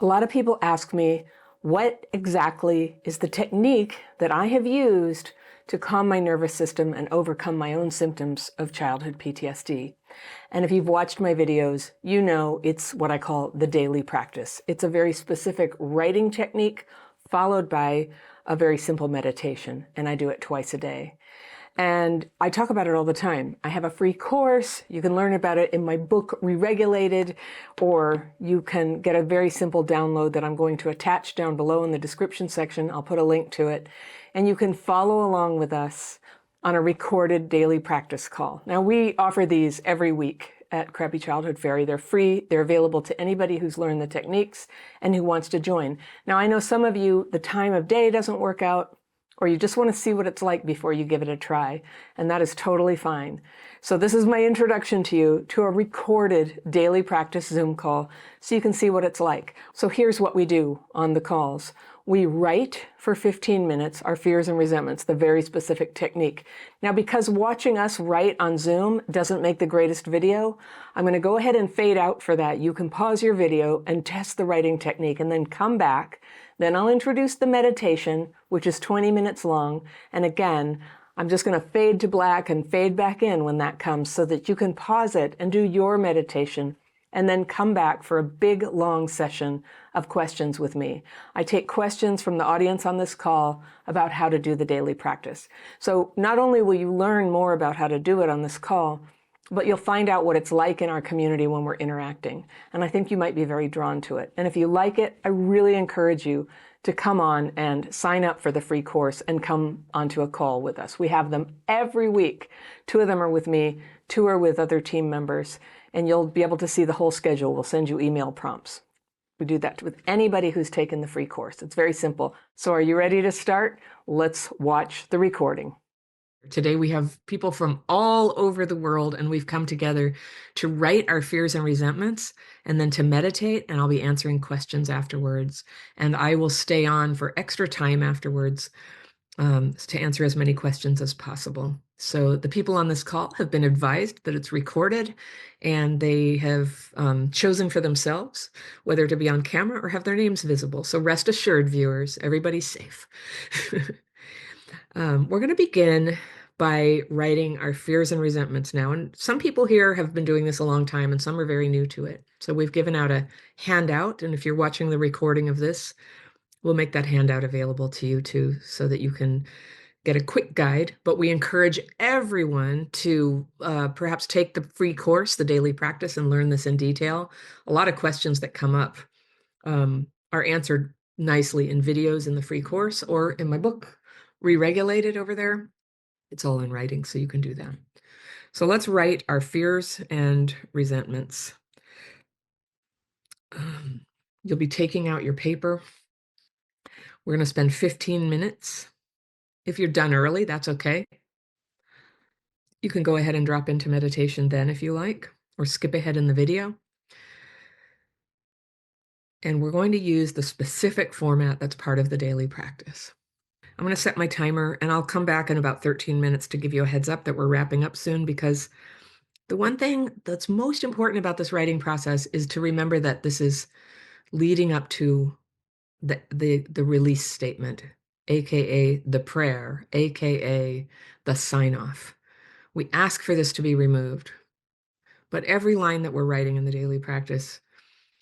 A lot of people ask me, what exactly is the technique that I have used to calm my nervous system and overcome my own symptoms of childhood PTSD? And if you've watched my videos, you know it's what I call the daily practice. It's a very specific writing technique followed by a very simple meditation, and I do it twice a day. And I talk about it all the time. I have a free course. You can learn about it in my book, Re-Regulated, or you can get a very simple download that I'm going to attach down below in the description section. I'll put a link to it. And you can follow along with us on a recorded daily practice call. Now, we offer these every week at Crappy Childhood Fairy. They're free. They're available to anybody who's learned the techniques and who wants to join. Now, I know some of you, the time of day doesn't work out, or you just want to see what it's like before you give it a try, and that is totally fine. So this is my introduction to you to a recorded daily practice Zoom call so you can see what it's like. So here's what we do on the calls. We write for 15 minutes our fears and resentments, the very specific technique. Now, because watching us write on Zoom doesn't make the greatest video, I'm going to go ahead and fade out for that. You can pause your video and test the writing technique and then come back. Then I'll introduce the meditation, which is 20 minutes long. And again, I'm just going to fade to black and fade back in when that comes so that you can pause it and do your meditation and then come back for a big, long session of questions with me. I take questions from the audience on this call about how to do the daily practice. So not only will you learn more about how to do it on this call, but you'll find out what it's like in our community when we're interacting. And I think you might be very drawn to it. And if you like it, I really encourage you to come on and sign up for the free course and come onto a call with us. We have them every week. 2 of them are with me, 2 are with other team members, and you'll be able to see the whole schedule. We'll send you email prompts. We do that with anybody who's taken the free course. It's very simple. So are you ready to start? Let's watch the recording. Today we have people from all over the world, and we've come together to write our fears and resentments and then to meditate, and I'll be answering questions afterwards. And I will stay on for extra time afterwards to answer as many questions as possible. So the people on this call have been advised that it's recorded, and they have chosen for themselves whether to be on camera or have their names visible. So rest assured, viewers, everybody's safe. We're going to begin by writing our fears and resentments now. And some people here have been doing this a long time, and some are very new to it. So we've given out a handout. And if you're watching the recording of this, we'll make that handout available to you too, so that you can get a quick guide. But we encourage everyone to perhaps take the free course, the daily practice, and learn this in detail. A lot of questions that come up are answered nicely in videos in the free course or in my book, Re-Regulated, over there. It's all in writing, so you can do that. So let's write our fears and resentments. You'll be taking out your paper. We're going to spend 15 minutes. If you're done early, that's okay. You can go ahead and drop into meditation then if you like, or skip ahead in the video. And we're going to use the specific format that's part of the daily practice. I'm going to set my timer, and I'll come back in about 13 minutes to give you a heads up that we're wrapping up soon, because the one thing that's most important about this writing process is to remember that this is leading up to the release statement, aka the prayer, aka the sign-off. We ask for this to be removed, but every line that we're writing in the daily practice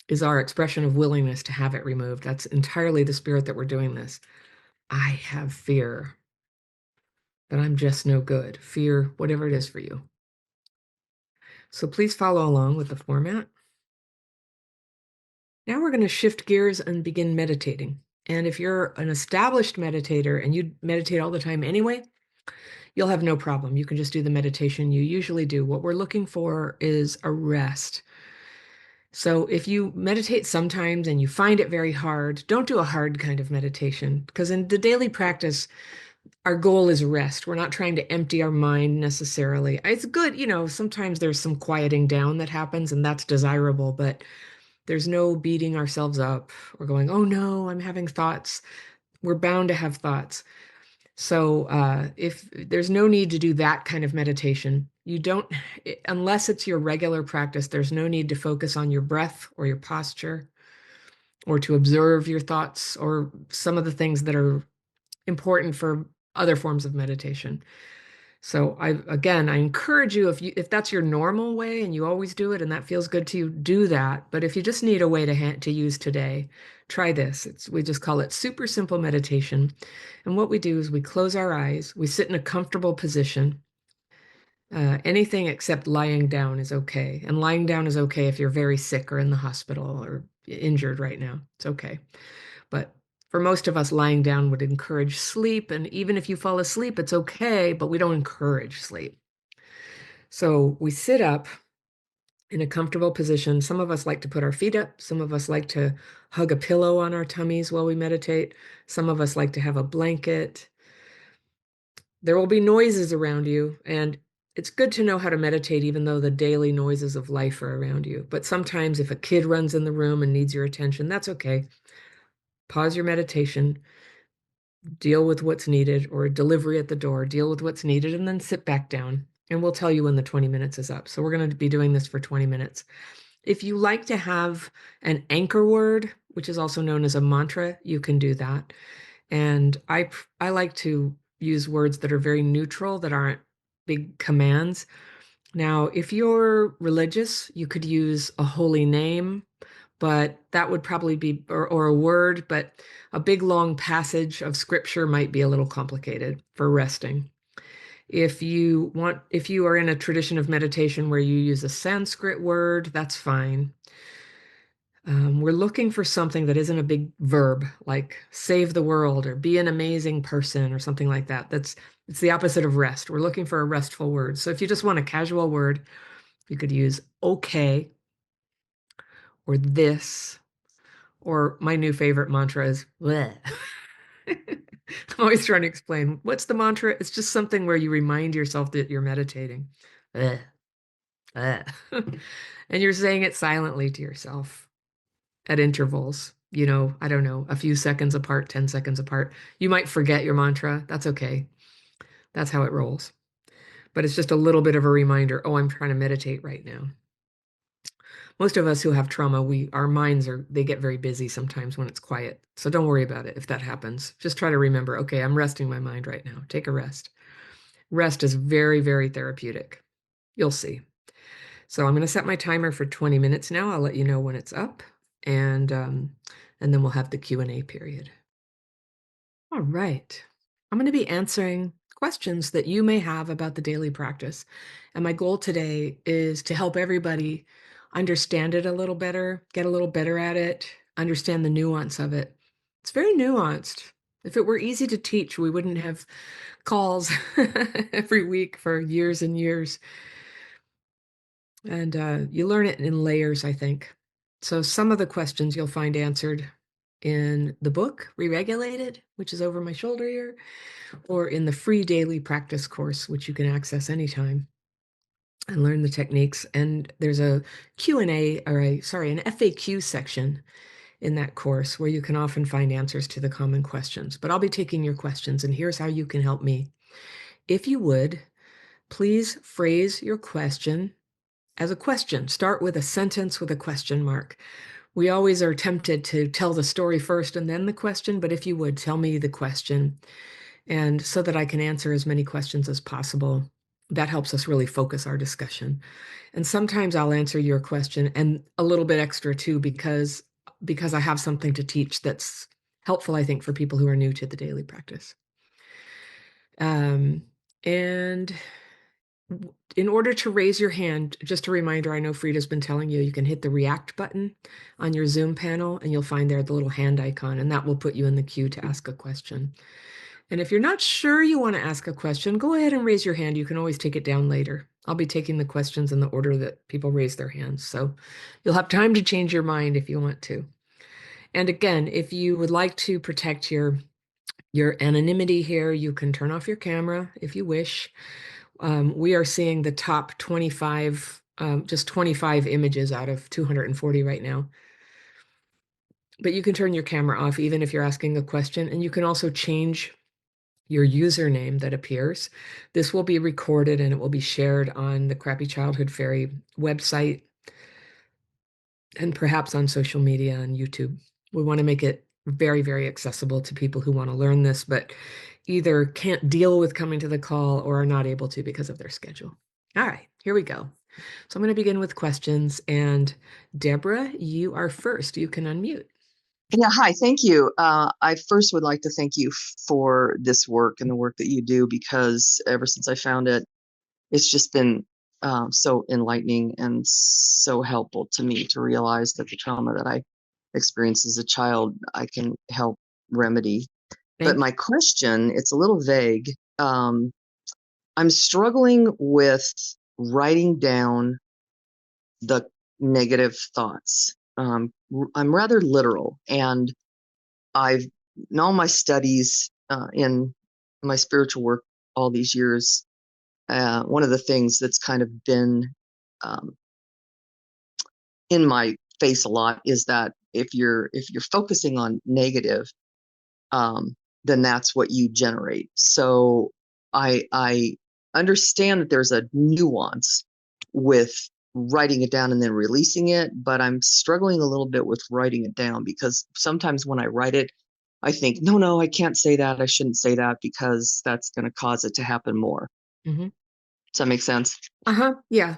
is our expression of willingness to have it removed. That's entirely the spirit that we're doing this. I have fear that I'm just no good. Fear, whatever it is for you. So please follow along with the format. Now we're going to shift gears and begin meditating. And if you're an established meditator and you meditate all the time anyway, you'll have no problem. You can just do the meditation you usually do. What we're looking for is a rest. So if you meditate sometimes and you find it very hard, don't do a hard kind of meditation, because in the daily practice, our goal is rest. We're not trying to empty our mind necessarily. It's good, sometimes there's some quieting down that happens, and that's desirable, but there's no beating ourselves up or going, oh no, I'm having thoughts. We're bound to have thoughts. So if there's no need to do that kind of meditation, unless it's your regular practice, there's no need to focus on your breath or your posture. or to observe your thoughts, or some of the things that are important for other forms of meditation. So I encourage you, if that's your normal way and you always do it and that feels good to you, do that. But if you just need a way to use today, try this. We just call it super simple meditation. And what we do is we close our eyes, we sit in a comfortable position. Anything except lying down is okay. And lying down is okay if you're very sick or in the hospital or injured right now. It's okay. But for most of us, lying down would encourage sleep. And even if you fall asleep, it's okay, but we don't encourage sleep. So we sit up in a comfortable position. Some of us like to put our feet up. Some of us like to hug a pillow on our tummies while we meditate. Some of us like to have a blanket. There will be noises around you, and it's good to know how to meditate, even though the daily noises of life are around you. But sometimes if a kid runs in the room and needs your attention, that's okay. Pause your meditation, deal with what's needed, or a delivery at the door, deal with what's needed, and then sit back down. And we'll tell you when the 20 minutes is up. So we're going to be doing this for 20 minutes. If you like to have an anchor word, which is also known as a mantra, you can do that. And I like to use words that are very neutral, that aren't big commands. Now, if you're religious, you could use a holy name, but that would probably be, or a word, but a big long passage of scripture might be a little complicated for resting. If you are in a tradition of meditation where you use a Sanskrit word, that's fine. We're looking for something that isn't a big verb, like save the world or be an amazing person or something like that. It's the opposite of rest. We're looking for a restful word. So if you just want a casual word, you could use okay or this, or my new favorite mantra is bleh. I'm always trying to explain what's the mantra. It's just something where you remind yourself that you're meditating. Bleh, bleh. And you're saying it silently to yourself at intervals, I don't know, a few seconds apart, 10 seconds apart. You might forget your mantra. That's okay. That's how it rolls. But it's just a little bit of a reminder, oh, I'm trying to meditate right now. Most of us who have trauma, our minds they get very busy sometimes when it's quiet. So don't worry about it if that happens. Just try to remember, okay, I'm resting my mind right now. Take a rest. Rest is very, very therapeutic. You'll see. So I'm going to set my timer for 20 minutes now. I'll let you know when it's up, and then we'll have the Q&A period. All right. I'm going to be answering questions that you may have about the daily practice. And my goal today is to help everybody understand it a little better, get a little better at it, understand the nuance of it. It's very nuanced. If it were easy to teach, we wouldn't have calls every week for years and years. And you learn it in layers, I think. So some of the questions you'll find answered in the book, Re-Regulated, which is over my shoulder here, or in the free daily practice course, which you can access anytime and learn the techniques. And there's a Q&A, an FAQ section in that course where you can often find answers to the common questions. But I'll be taking your questions, and here's how you can help me. If you would, please phrase your question as a question. Start with a sentence with a question mark. We always are tempted to tell the story first and then the question, but if you would, tell me the question, and so that I can answer as many questions as possible. That helps us really focus our discussion. And sometimes I'll answer your question and a little bit extra too, because I have something to teach that's helpful, I think, for people who are new to the daily practice. And in order to raise your hand, just a reminder, I know Frida's been telling you, you can hit the react button on your Zoom panel and you'll find there the little hand icon, and that will put you in the queue to ask a question. And if you're not sure you want to ask a question, go ahead and raise your hand. You can always take it down later. I'll be taking the questions in the order that people raise their hands. So you'll have time to change your mind if you want to. And again, if you would like to protect your anonymity here, you can turn off your camera if you wish. We are seeing the top 25, just 25 images out of 240 right now. But you can turn your camera off even if you're asking a question, and you can also change your username that appears. This will be recorded and it will be shared on the Crappy Childhood Fairy website and perhaps on social media and YouTube. We want to make it very, very accessible to people who want to learn this, but either can't deal with coming to the call or are not able to because of their schedule. All right, here we go. So I'm going to begin with questions. And Deborah, you are first. You can unmute. Yeah, hi, thank you. I first would like to thank you for this work and the work that you do, because ever since I found it, it's just been so enlightening and so helpful to me to realize that the trauma that I experienced as a child, I can help remedy. But Thank my question, it's a little vague. Um, I'm struggling with writing down the negative thoughts. I'm rather literal, and I've in all my studies in my spiritual work all these years, one of the things that's kind of been um, in my face a lot is that if you're focusing on negative, um, then that's what you generate. So I understand that there's a nuance with writing it down and then releasing it, but I'm struggling a little bit with writing it down, because sometimes when I write it, I think, no, no, I can't say that. I shouldn't say that because that's going to cause it to happen more. you. Does that make sense? Uh-huh. Yeah.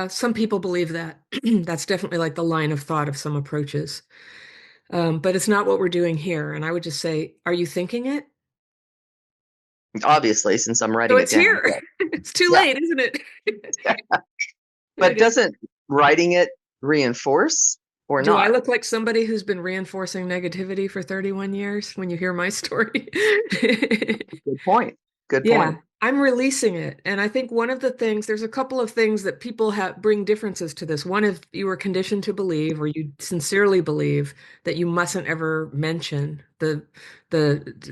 Some people believe that. That's definitely like the line of thought of some approaches. But it's not what we're doing here. And I would just say, are you thinking it? Obviously, since I'm So writing it it's down. here. It's too Yeah. late, isn't it? Yeah. But It is. doesn't writing it reinforce or Do I not? look like somebody who's been reinforcing negativity for 31 years when you hear my story? Good point. Good Yeah, point. I'm releasing it. And I think one of the things, there's a couple of things that people have bring differences to this. One, if you were conditioned to believe or you sincerely believe that you mustn't ever mention the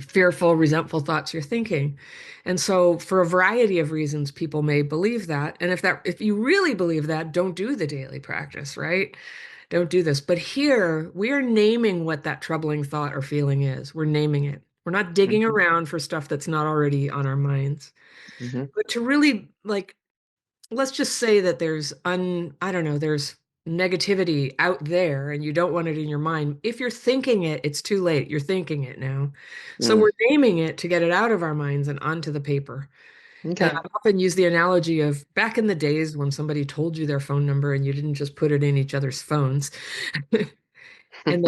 fearful, resentful thoughts you're thinking. And so for a variety of reasons, people may believe that. And if you really believe that, don't do the daily practice, right? Don't do this. But here we are naming what that troubling thought or feeling is. We're naming it. We're not digging Hmm. around for stuff that's not already on our minds. Hmm. But to really like, let's just say that I don't know, there's negativity out there and you don't want it in your mind. If you're thinking it, it's too late. You're thinking it now. So Mm. we're naming it to get it out of our minds and onto the paper. And Okay. I often use the analogy of back in the days when somebody told you their phone number and you didn't just put it in each other's phones. And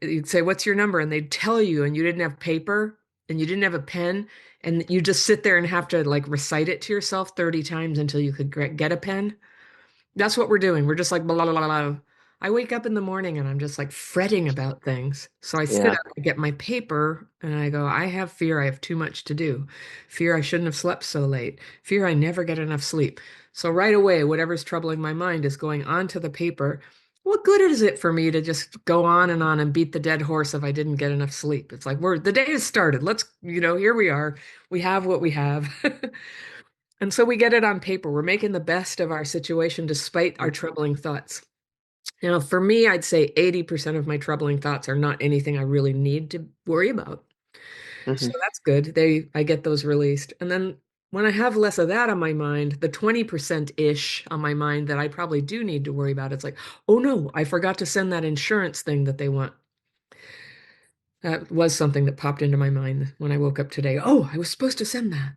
you'd say, what's your number? And they'd tell you, and you didn't have paper and you didn't have a pen, and you just sit there and have to like recite it to yourself 30 times until you could get a pen. That's what we're doing. We're just like blah, blah, blah, blah. I wake up in the morning and I'm just like fretting about things. So I sit Yeah. up, I get my paper, and I go, I have fear. I have too much to do. Fear I shouldn't have slept so late. Fear I never get enough sleep. So right away, whatever's troubling my mind is going onto the paper. What good is it for me to just go on and beat the dead horse if I didn't get enough sleep? It's like the day has started. Here we are. We have what we have. And so we get it on paper. We're making the best of our situation despite our troubling thoughts. For me, I'd say 80% of my troubling thoughts are not anything I really need to worry about. So Hmm. that's good. I get those released. And then when I have less of that on my mind, the 20%-ish on my mind that I probably do need to worry about, it's like, oh no, I forgot to send that insurance thing that they want. That was something that popped into my mind when I woke up today. Oh, I was supposed to send that.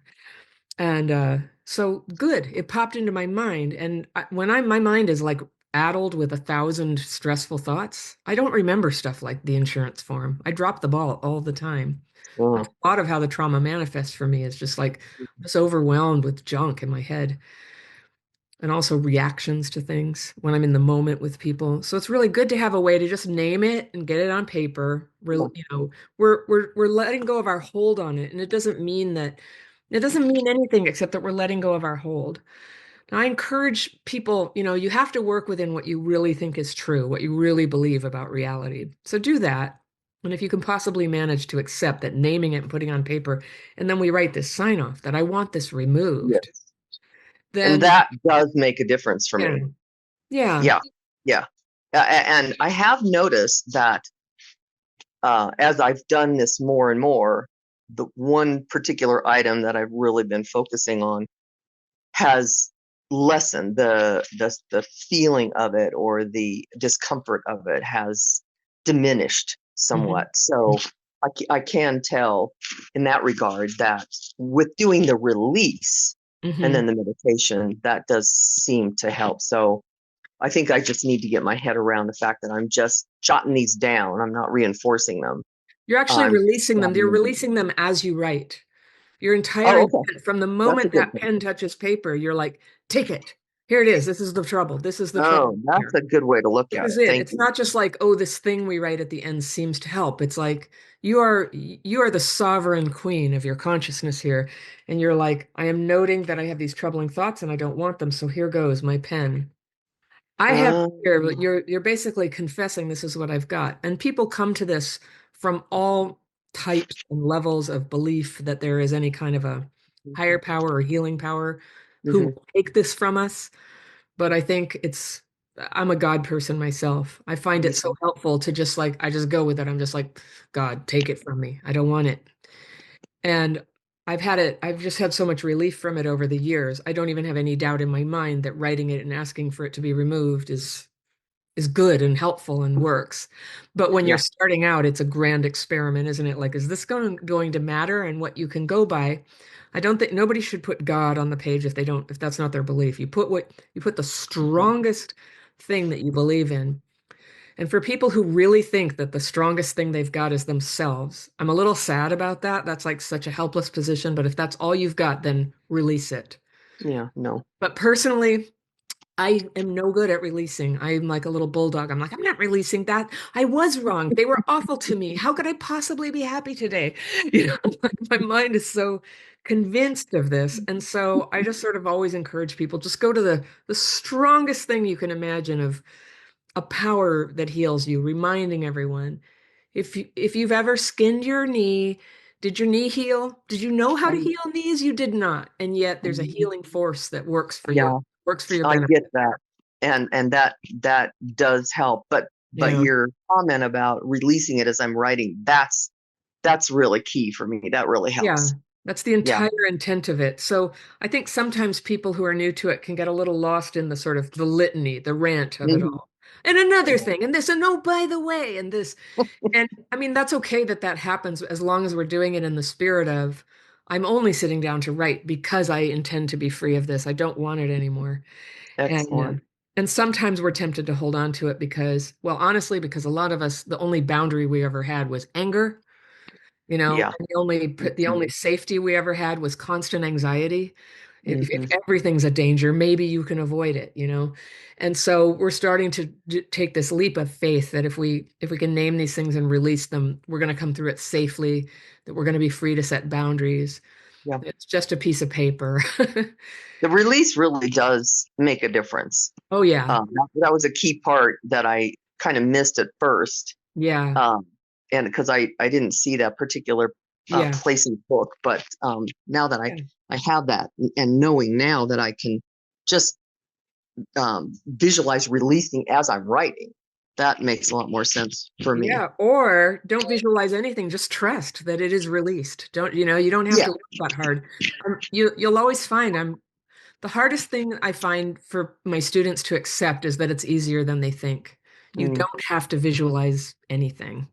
And so good, it popped into my mind. And my mind is like addled with 1,000 stressful thoughts, I don't remember stuff like the insurance form. I drop the ball all the time. That's Mm. a lot of how the trauma manifests for me is just like just overwhelmed with junk in my head and also reactions to things when I'm in the moment with people. So it's really good to have a way to just name it and get it on paper. Yeah. We're letting go of our hold on it, and it doesn't mean anything except that we're letting go of our hold. Now, I encourage people, you have to work within what you really think is true, what you really believe about reality. So do that. And if you can possibly manage to accept that, naming it and putting it on paper, and then we write this sign off that I want this removed, Yes. And then that does make a difference for yeah, me. yeah. Yeah. Yeah. And I have noticed that as I've done this more and more, the one particular item that I've really been focusing on has lessened the feeling of it, or the discomfort of it has diminished Hmm. somewhat. So I can tell in that regard that with doing the release and Hmm. then the meditation, that does seem to help. So I think I just need to get my head around the fact that I'm just jotting these down. I'm not reinforcing them. You're actually I'm releasing them. You're jotting them down. releasing them as you write. Your entire Oh, okay. intent, from the That's a moment good that thing. pen touches paper, you're like, take it. Here it is. This is the trouble. This is the trouble Oh, that's here. a good way to look This at is it. it. Thank It's you. not just like, oh, this thing we write at the end seems to help. It's like you are the sovereign queen of your consciousness here. And you're like, I am noting that I have these troubling thoughts and I don't want them. So here goes my pen. I have here, but Um, you're basically confessing this is what I've got. And people come to this from all types and levels of belief that there is any kind of a higher power or healing power who mhm, will take this from us. But I think I'm a God person myself. I find me it so too. helpful to just like, I just go with it. I'm just like, God, take it from me. I don't want it. And I've just had so much relief from it over the years. I don't even have any doubt in my mind that writing it and asking for it to be removed is good and helpful and works. But when you're Yeah. starting out, it's a grand experiment, isn't it? Like, is this going to matter and what you can go by? I don't think nobody should put God on the page if that's not their belief. You put the strongest thing that you believe in. And for people who really think that the strongest thing they've got is themselves, I'm a little sad about that. That's like such a helpless position. But if that's all you've got, then release it. Yeah. No. But personally, I am no good at releasing. I'm like a little bulldog. I'm like, I'm not releasing that. I was wrong. They were awful to me. How could I possibly be happy today? You know, like my mind is so convinced of this. And so I just sort of always encourage people, just go to the strongest thing you can imagine of a power that heals you, reminding everyone. If you've ever skinned your knee, did your knee heal? Did you know how to Um, heal knees? You did not. And yet there's a um, healing force that yeah, works for your I benefit. get that, and that does help. But Yeah. your comment about releasing it as I'm writing, that's really key for me. That really Yeah. helps. That's the Yeah. entire intent of it. So I think sometimes people who are new to it can get a little lost in the sort of the litany, the rant of it Hmm. all. And another thing, and this, and oh, by the way, and this. And I mean, that's okay that that happens as long as we're doing it in the spirit of, I'm only sitting down to write because I intend to be free of this. I don't want it anymore. And Excellent. and sometimes we're tempted to hold on to it because, well, honestly, because a lot of us, the only boundary we ever had was anger, Yeah. and the only safety we ever had was constant anxiety. If Hmm. everything's a danger, maybe you can avoid it. And so we're starting to take this leap of faith that if we can name these things and release them, we're going to come through it safely, that we're going to be free to set boundaries. Yeah. It's just a piece of paper. The release really does make a difference. Oh yeah. That was a key part that I kind of missed at first. Yeah. Um, and because I didn't see that particular Yeah. place in the book, but now that Yeah. I have that, and knowing now that I can just visualize releasing as I'm writing, that makes a lot more sense for me. Yeah, or don't visualize anything, just trust that it is released. You don't have Yeah. to work that hard. You'll always find the hardest thing I find for my students to accept is that it's easier than they think. You Mm, don't have to visualize anything.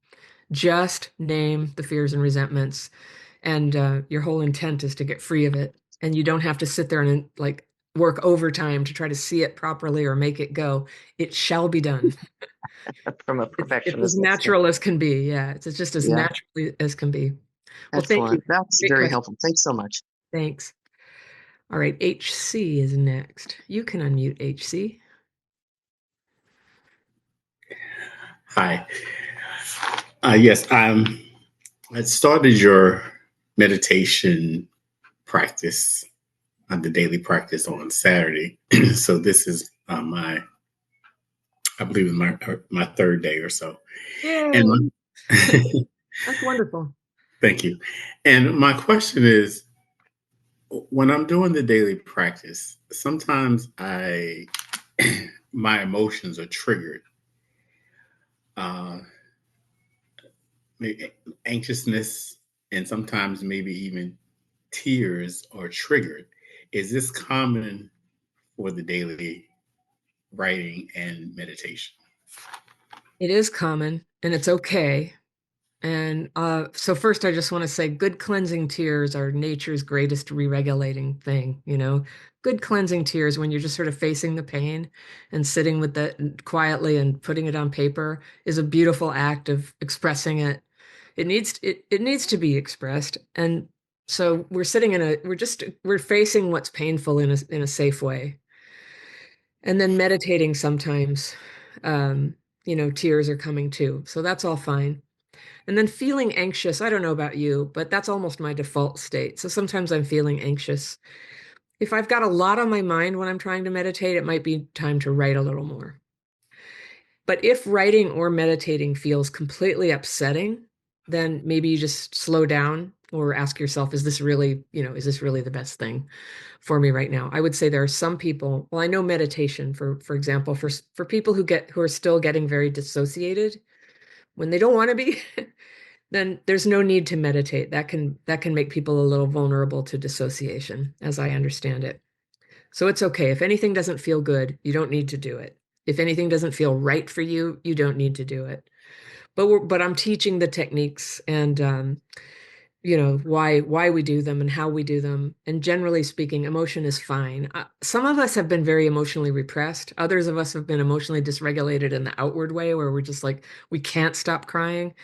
Just name the fears and resentments, and your whole intent is to get free of it. And you don't have to sit there and like work overtime to try to see it properly or make it go. It shall be done. from a It's as perfectionist natural as can be. Yeah, it's just as yeah, naturally as can be. Well, thank you. excellent. That's Great very question. helpful. Thanks so much. Thanks. All right, HC is next. You can unmute HC. Hi. Yes, I started your meditation practice, the daily practice on Saturday. So this is I believe, my third day or so. And Yay! That's wonderful. thank you. And my question is, when I'm doing the daily practice, sometimes my emotions are triggered. Uh, Anxiousness and sometimes maybe even tears are triggered. Is this common for the daily writing and meditation? It is common. and it's okay. And so first, I just want to say good cleansing tears are nature's greatest re-regulating thing, you know. Good cleansing tears when you're just sort of facing the pain and sitting with that quietly and putting it on paper is a beautiful act of expressing it. It needs to be expressed. And so we're sitting in a we're facing what's painful in a safe way. And then meditating sometimes, you know, tears are coming too. So that's all fine. And then feeling anxious, I don't know about you, but that's almost my default state. So sometimes I'm feeling anxious. If I've got a lot on my mind when I'm trying to meditate, it might be time to write a little more. But if writing or meditating feels completely upsetting, then maybe you just slow down or ask yourself, is this really, you know, is this really the best thing for me right now? I would say there are some people, well, I know meditation, for example, for people who are still getting very dissociated when they don't want to be, then there's no need to meditate. That can make people a little vulnerable to dissociation, as I understand it. So it's okay. If anything doesn't feel good, you don't need to do it. If anything doesn't feel right for you, you don't need to do it. But I'm teaching the techniques and you know why we do them and how we do them. And generally speaking, emotion is fine. Some of us have been very emotionally repressed. Others of us have been emotionally dysregulated in the outward way, where we're just like we can't stop crying.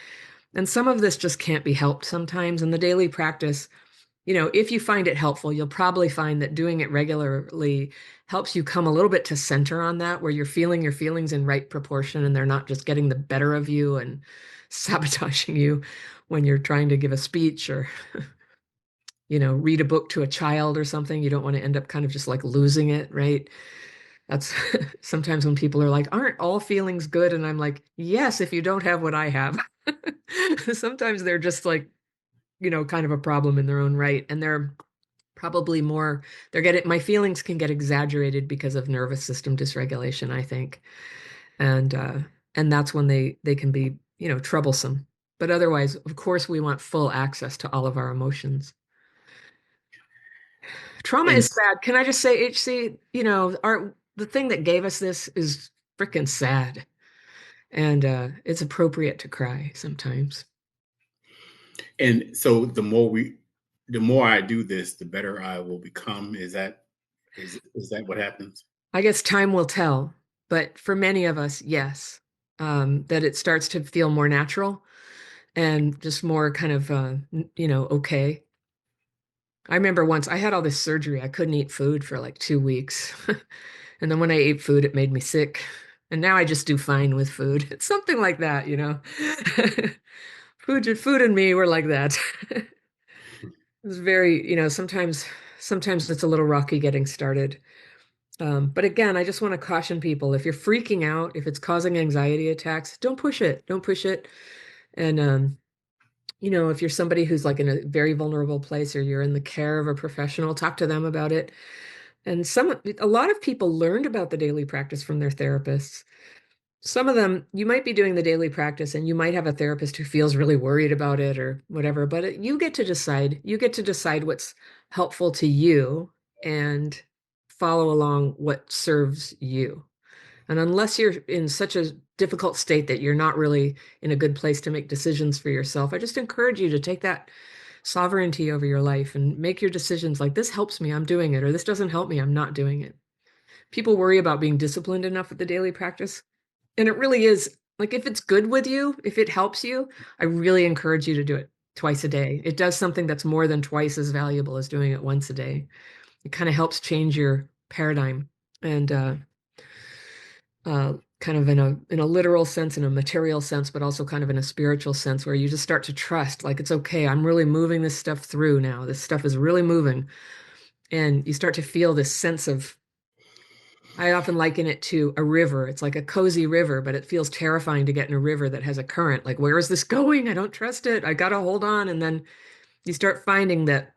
And some of this just can't be helped sometimes. In the daily practice, you know, if you find it helpful, you'll probably find that doing it regularly helps you come a little bit to center on that, where you're feeling your feelings in right proportion and they're not just getting the better of you and sabotaging you when you're trying to give a speech or, you know, read a book to a child or something. You don't want to end up kind of just like losing it, right? That's sometimes when people are like, aren't all feelings good? And I'm like, yes, if you don't have what I have. Sometimes they're just like, you know, kind of a problem in their own right. And they're probably more, my feelings can get exaggerated because of nervous system dysregulation, I think. And, uh, and that's when they can be, you know, troublesome. But otherwise, of course, we want full access to all of our emotions. Trauma And is sad. Can I just say, HC, you know, the thing that gave us this is freaking sad. And it's appropriate to cry sometimes. and so the more I do this, the better I will become. Is that what happens? I guess time will tell, but for many of us, yes, that it starts to feel more natural and just more kind of, you know, okay. I remember once I had all this surgery. I couldn't eat food for like 2 weeks. And then when I ate food, it made me sick. And now I just do fine with food. It's something like that, you know. Food and me were like that. It was very, you know, sometimes it's a little rocky getting started. But again, I just want to caution people, if you're freaking out, if it's causing anxiety attacks, don't push it. Don't push it. And you know, if you're somebody who's like in a very vulnerable place or you're in the care of a professional, talk to them about it. And a lot of people learned about the daily practice from their therapists. Some of them, you might be doing the daily practice and you might have a therapist who feels really worried about it or whatever, but you get to decide. You get to decide what's helpful to you and follow along what serves you. And unless you're in such a difficult state that you're not really in a good place to make decisions for yourself, I just encourage you to take that sovereignty over your life and make your decisions like this helps me, I'm doing it, or this doesn't help me, I'm not doing it. People worry about being disciplined enough with the daily practice. And it really is like if it's good with you, if it helps you, I really encourage you to do it twice a day. It does something that's more than twice as valuable as doing it once a day. It kind of helps change your paradigm and kind of in a literal sense, in a material sense, but also kind of in a spiritual sense, where you just start to trust, like it's okay. I'm really moving this stuff through now. This stuff is really moving, and you start to feel this sense of. I often liken it to a river. It's like a cozy river, but it feels terrifying to get in a river that has a current. Like, where is this going? I don't trust it. I gotta hold on. And then you start finding that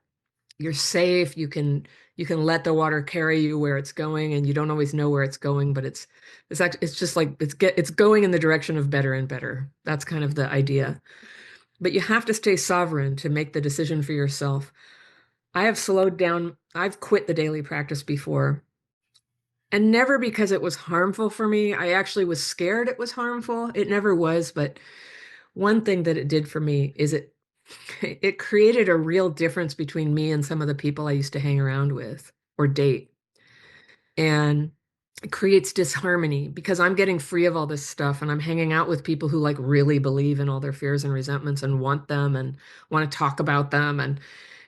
you're safe. You can let the water carry you where it's going, and you don't always know where it's going, but it's just like it's going in the direction of better and better. That's kind of the idea. But you have to stay sovereign to make the decision for yourself. I have slowed down. I've quit the daily practice before. And never because it was harmful for me. I actually was scared it was harmful. It never was, but one thing that it did for me is it created a real difference between me and some of the people I used to hang around with or date. And it creates disharmony because I'm getting free of all this stuff and I'm hanging out with people who like really believe in all their fears and resentments and want them and want to talk about them and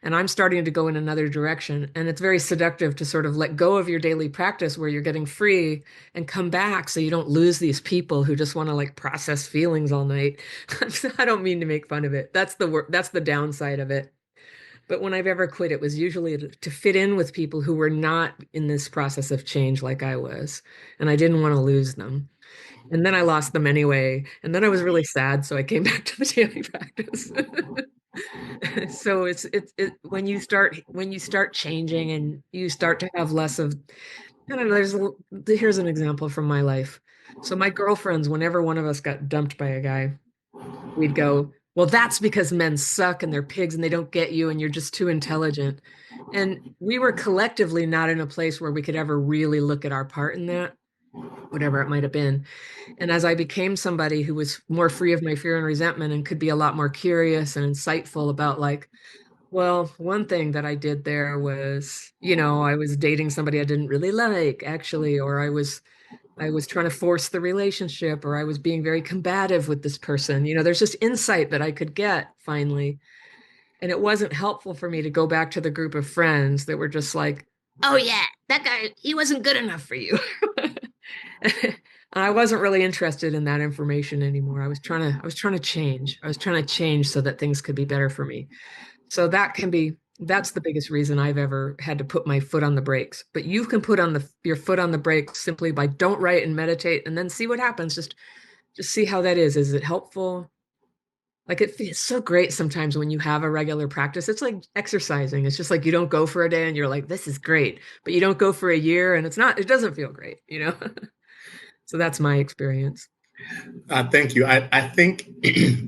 I'm starting to go in another direction, and it's very seductive to sort of let go of your daily practice where you're getting free and come back so you don't lose these people who just want to like process feelings all night. I don't mean to make fun of it. That's the downside of it. But when I've ever quit, it was usually to fit in with people who were not in this process of change like I was. And I didn't want to lose them. And then I lost them anyway. And then I was really sad. So I came back to the daily practice. So when you start changing and you start to have less of, I don't know, here's an example from my life. So my girlfriends, whenever one of us got dumped by a guy, we'd go, well, that's because men suck and they're pigs and they don't get you and you're just too intelligent. And we were collectively not in a place where we could ever really look at our part in that, whatever it might have been. And as I became somebody who was more free of my fear and resentment and could be a lot more curious and insightful about like, well, one thing that I did there was, I was dating somebody I didn't really like, actually, or I was trying to force the relationship, or I was being very combative with this person. There's just insight that I could get finally. And it wasn't helpful for me to go back to the group of friends that were just like, oh yeah, that guy, he wasn't good enough for you. I wasn't really interested in that information anymore. I was trying to change. I was trying to change so that things could be better for me. So that's the biggest reason I've ever had to put my foot on the brakes. But you can put your foot on the brakes simply by don't write and meditate and then see what happens. Just see how that is. Is it helpful? Like it feels so great sometimes when you have a regular practice. It's like exercising. It's just like you don't go for a day and you're like, this is great. But you don't go for a year and it doesn't feel great. So that's my experience. Thank you. I think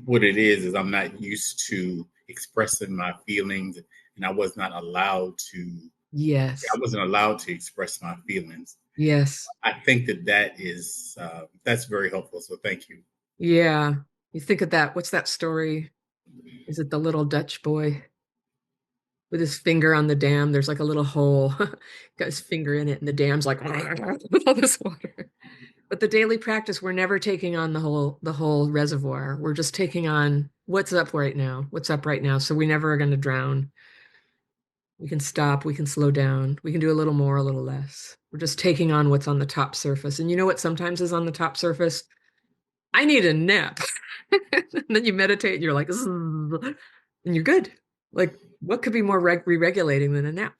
what it is I'm not used to expressing my feelings, and I was not allowed to. Yes. I wasn't allowed to express my feelings. Yes. I think that is that's very helpful. So thank you. Yeah. You think of that. What's that story? Is it the little Dutch boy with his finger on the dam? There's like a little hole, got his finger in it, and the dam's like with all this water. But the daily practice, we're never taking on the whole reservoir. We're just taking on what's up right now. What's up right now. So we never are going to drown. We can stop, we can slow down, we can do a little more, a little less. We're just taking on what's on the top surface. And you know what sometimes is on the top surface? I need a nap. And then you meditate and you're like, "Zzz," and you're good. Like, what could be more re-regulating than a nap?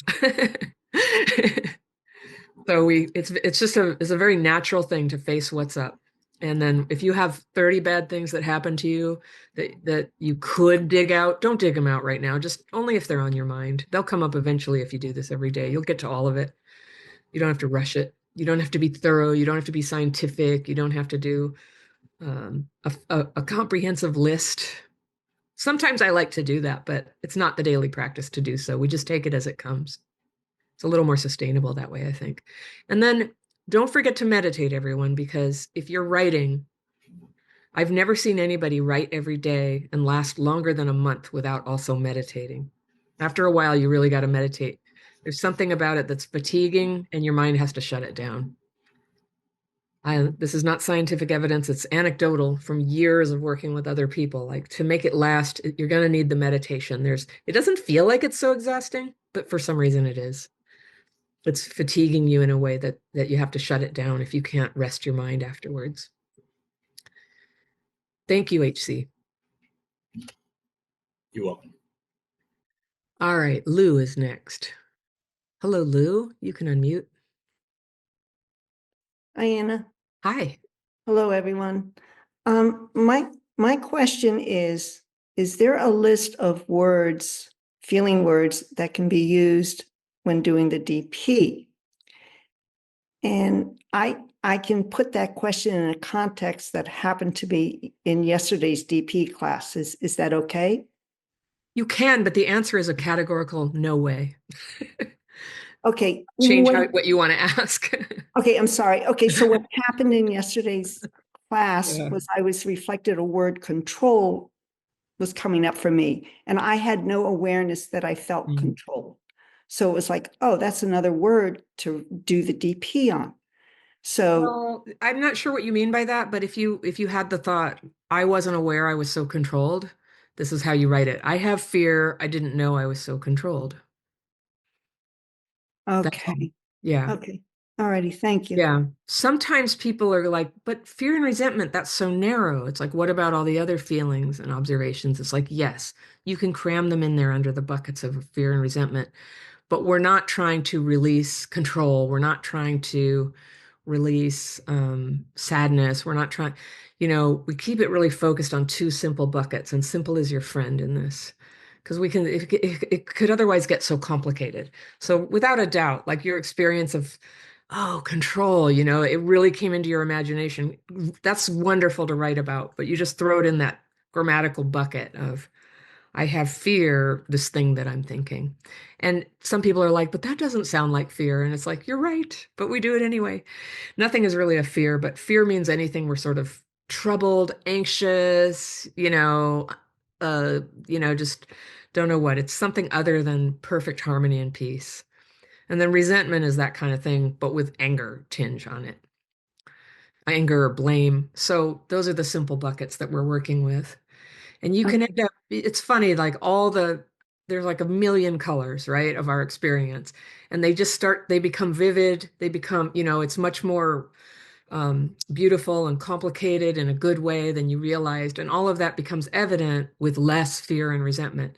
So it's a very natural thing to face what's up. And then if you have 30 bad things that happen to you that you could dig out, don't dig them out right now. Just only if they're on your mind. They'll come up eventually if you do this every day. You'll get to all of it. You don't have to rush it. You don't have to be thorough. You don't have to be scientific. You don't have to do a comprehensive list. Sometimes I like to do that, but it's not the daily practice to do so. We just take it as it comes. It's a little more sustainable that way, I think. And then don't forget to meditate, everyone, because if you're writing, I've never seen anybody write every day and last longer than a month without also meditating. After a while, you really got to meditate. There's something about it that's fatiguing and your mind has to shut it down. This is not scientific evidence. It's anecdotal from years of working with other people. Like to make it last, you're going to need the meditation. It doesn't feel like it's so exhausting, but for some reason it is. It's fatiguing you in a way that you have to shut it down if you can't rest your mind afterwards. Thank you, HC. You're welcome. All right, Lou is next. Hello, Lou. You can unmute. Hi, Anna. Hi. Hello, everyone. My question is there a list of words, feeling words that can be used when doing the DP? And I can put that question in a context that happened to be in yesterday's DP class. Is that okay? You can, but the answer is a categorical no way. Okay. change What, what you want to ask. okay, I'm sorry. Okay, so what happened in yesterday's class Yeah. was I was reflected a word control was coming up for me, and I had no awareness that I felt Mm. control. So it was like, oh, that's another word to do the DP on. So, Well, I'm not sure what you mean by that, but if you had the thought, I wasn't aware I was so controlled, this is how you write it. I have fear. I didn't know I was so controlled. That's all. okay. Yeah. Okay. All righty. Thank you. Yeah. Sometimes people are like, but fear and resentment, that's so narrow. It's like, what about all the other feelings and observations? It's like, yes, you can cram them in there under the buckets of fear and resentment, but we're not trying to release control. We're not trying to release sadness. We're not trying, we keep it really focused on two simple buckets, and simple is your friend in this. Because it could otherwise get so complicated. So, without a doubt, like your experience of, oh, control, it really came into your imagination. That's wonderful to write about, but you just throw it in that grammatical bucket of, I have fear, this thing that I'm thinking. And some people are like, but that doesn't sound like fear. And it's like, you're right, but we do it anyway. Nothing is really a fear, but fear means anything we're sort of troubled, anxious, just don't know what. It's something other than perfect harmony and peace. And then resentment is that kind of thing, but with anger tinge on it, anger or blame. So those are the simple buckets that we're working with. And you can Okay. end up, it's funny, like there's like a million colors, right, of our experience. And they become vivid. They become, it's much more beautiful and complicated in a good way than you realized. And all of that becomes evident with less fear and resentment.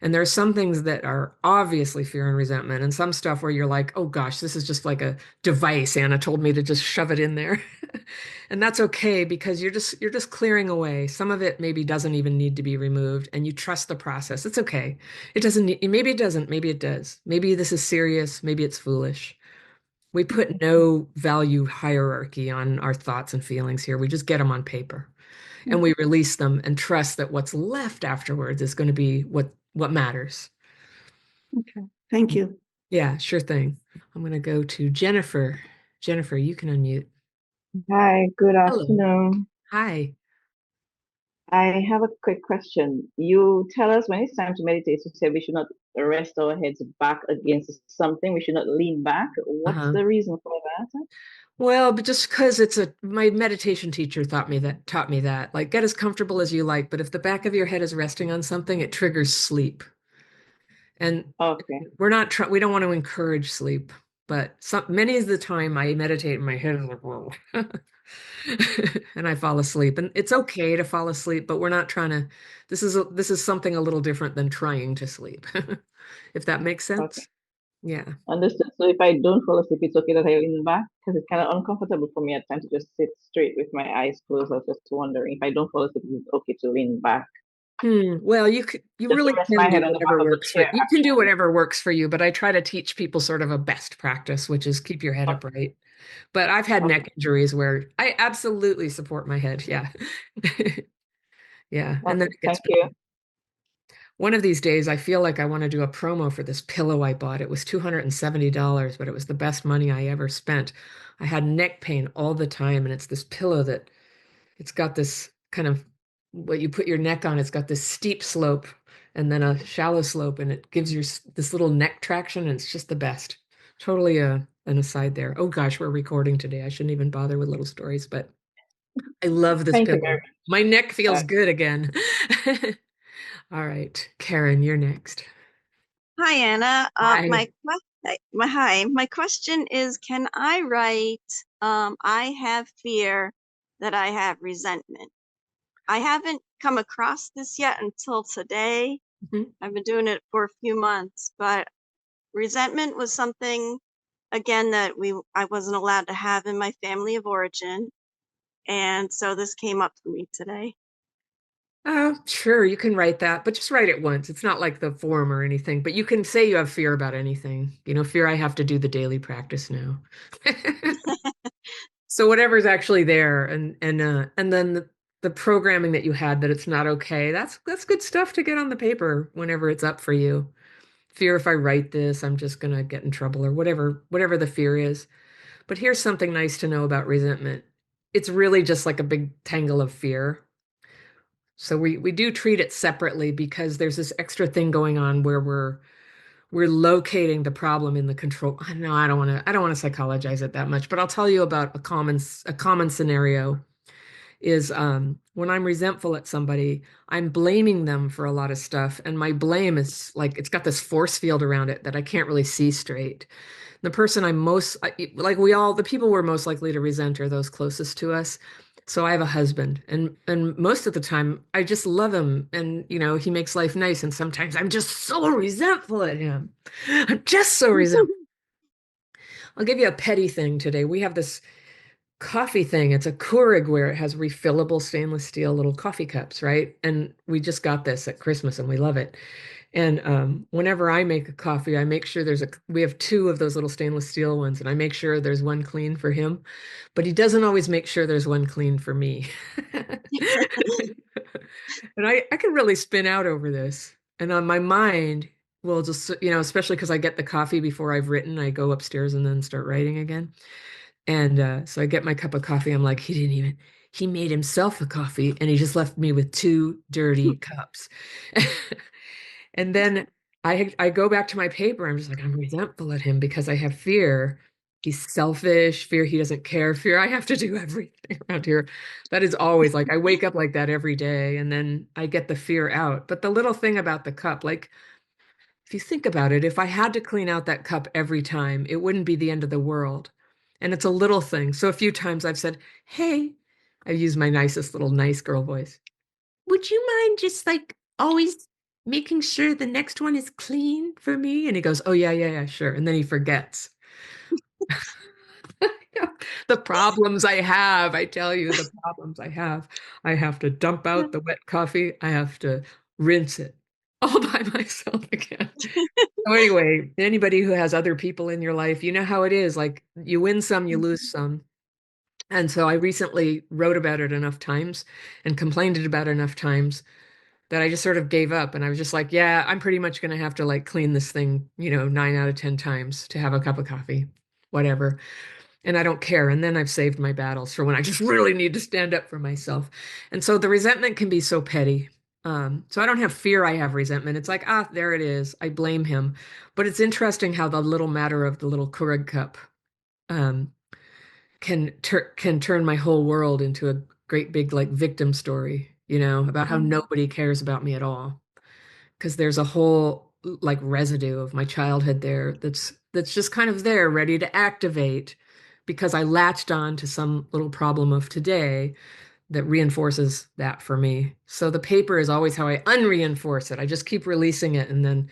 And there are some things that are obviously fear and resentment, and some stuff where you're like, oh gosh, this is just like a device. Anna told me to just shove it in there. And that's okay because you're just clearing away. Some of it maybe doesn't even need to be removed, and you trust the process. It's okay. It doesn't need, maybe it doesn't, maybe it does. Maybe this is serious, maybe it's foolish. We put no value hierarchy on our thoughts and feelings here. We just get them on paper and we release them and trust that what's left afterwards is going to be what matters. Okay. Thank you. Yeah, sure thing. I'm going to go to Jennifer. Jennifer, you can unmute. Hi, good Hello. afternoon. Hi. I have a quick question. You tell us when it's time to meditate, you say we should not rest our heads back against something, we should not lean back. What's Uh-huh. the reason for that? Well, but just because my meditation teacher taught me that, like, get as comfortable as you like, but if the back of your head is resting on something, it triggers sleep. And Okay, we don't want to encourage sleep, but many of the time I meditate and my head is like, whoa. And I fall asleep. And it's okay to fall asleep, but we're not trying to, this is something a little different than trying to sleep. If that makes okay. sense. Yeah. Understood. So if I don't fall asleep, it's okay that I lean back? Because it's kind of uncomfortable for me at times to just sit straight with my eyes closed. I was just wondering if I don't fall asleep, it's okay to lean back. Well, you Just to really rest can my do head on the back whatever of the works for chair, you. You can do actually. whatever works for you, but I try to teach people sort of a best practice, which is keep your head Okay, upright. But I've had okay, neck injuries where I absolutely support my head. Yeah. Yeah. And then okay. it gets Thank you. better. One of these days, I feel like I want to do a promo for this pillow I bought. It was $270, but it was the best money I ever spent. I had neck pain all the time, and it's this pillow that it's got this kind of what you put your neck on. It's got this steep slope and then a shallow slope, and it gives you this little neck traction, and it's just the best. Totally an aside there. Oh gosh, we're recording today. I shouldn't even bother with little stories, but I love this Thank you very pillow. My neck feels much. good again. All right, Karen, you're next. Hi, Anna. Hi. My question is, can I write, I have fear that I have resentment? I haven't come across this yet until today. Mhm. I've been doing it for a few months, but resentment was something, again, that I wasn't allowed to have in my family of origin. And so this came up for me today. Oh, sure, you can write that, but just write it once. It's not like the form or anything, but you can say you have fear about anything. Fear I have to do the daily practice now. So whatever's actually there and then the programming that you had that it's not okay. That's good stuff to get on the paper whenever it's up for you. fear if I write this, I'm just going to get in trouble or whatever the fear is. But here's something nice to know about resentment. It's really just like a big tangle of fear. So we do treat it separately because there's this extra thing going on where we're locating the problem in the control. I know I don't want to psychologize it that much, but I'll tell you about a common scenario is when I'm resentful at somebody, I'm blaming them for a lot of stuff, and my blame is like it's got this force field around it that I can't really see straight. The person I'm most like the people we're most likely to resent are those closest to us. So I have a husband, and most of the time I just love him, and he makes life nice, and sometimes I'm just so resentful at him. I'm just so resentful. I'll give you a petty thing today. We have this coffee thing. It's a Keurig where it has refillable stainless steel little coffee cups, right? And we just got this at Christmas and we love it. And whenever I make a coffee, I make sure we have two of those little stainless steel ones, and I make sure there's one clean for him, but he doesn't always make sure there's one clean for me. And I can really spin out over this. And on my mind, well, just, especially because I get the coffee before I've written, I go upstairs and then start writing again. And so I get my cup of coffee. I'm like, he made himself a coffee and he just left me with two dirty cups. And then I go back to my paper. I'm just like, I'm resentful at him because I have fear. He's selfish, fear he doesn't care, fear I have to do everything around here. That is always like, I wake up like that every day and then I get the fear out. But the little thing about the cup, like, if you think about it, if I had to clean out that cup every time, it wouldn't be the end of the world. And it's a little thing. So a few times I've said, hey, I've used my nicest little nice girl voice. Would you mind just like always making sure the next one is clean for me? And he goes, oh, yeah, sure. And then he forgets. The problems I have, I tell you, the problems I have. I have to dump out the wet coffee. I have to rinse it all by myself again. So anyway, anybody who has other people in your life, you know how it is. Like you win some, you lose some. And so I recently wrote about it enough times and complained about it enough times that I just sort of gave up. And I was just like, yeah, I'm pretty much going to have to like clean this thing, 9 out of 10 times to have a cup of coffee, whatever. And I don't care. And then I've saved my battles for when I just really need to stand up for myself. And so the resentment can be so petty. So I don't have fear I have resentment. It's like, there it is. I blame him. But it's interesting how the little matter of the little Keurig cup um, can turn my whole world into a great big like victim story, about how nobody cares about me at all. Because there's a whole like residue of my childhood there that's just kind of there ready to activate because I latched on to some little problem of today that reinforces that for me. So the paper is always how I unreinforce it. I just keep releasing it and then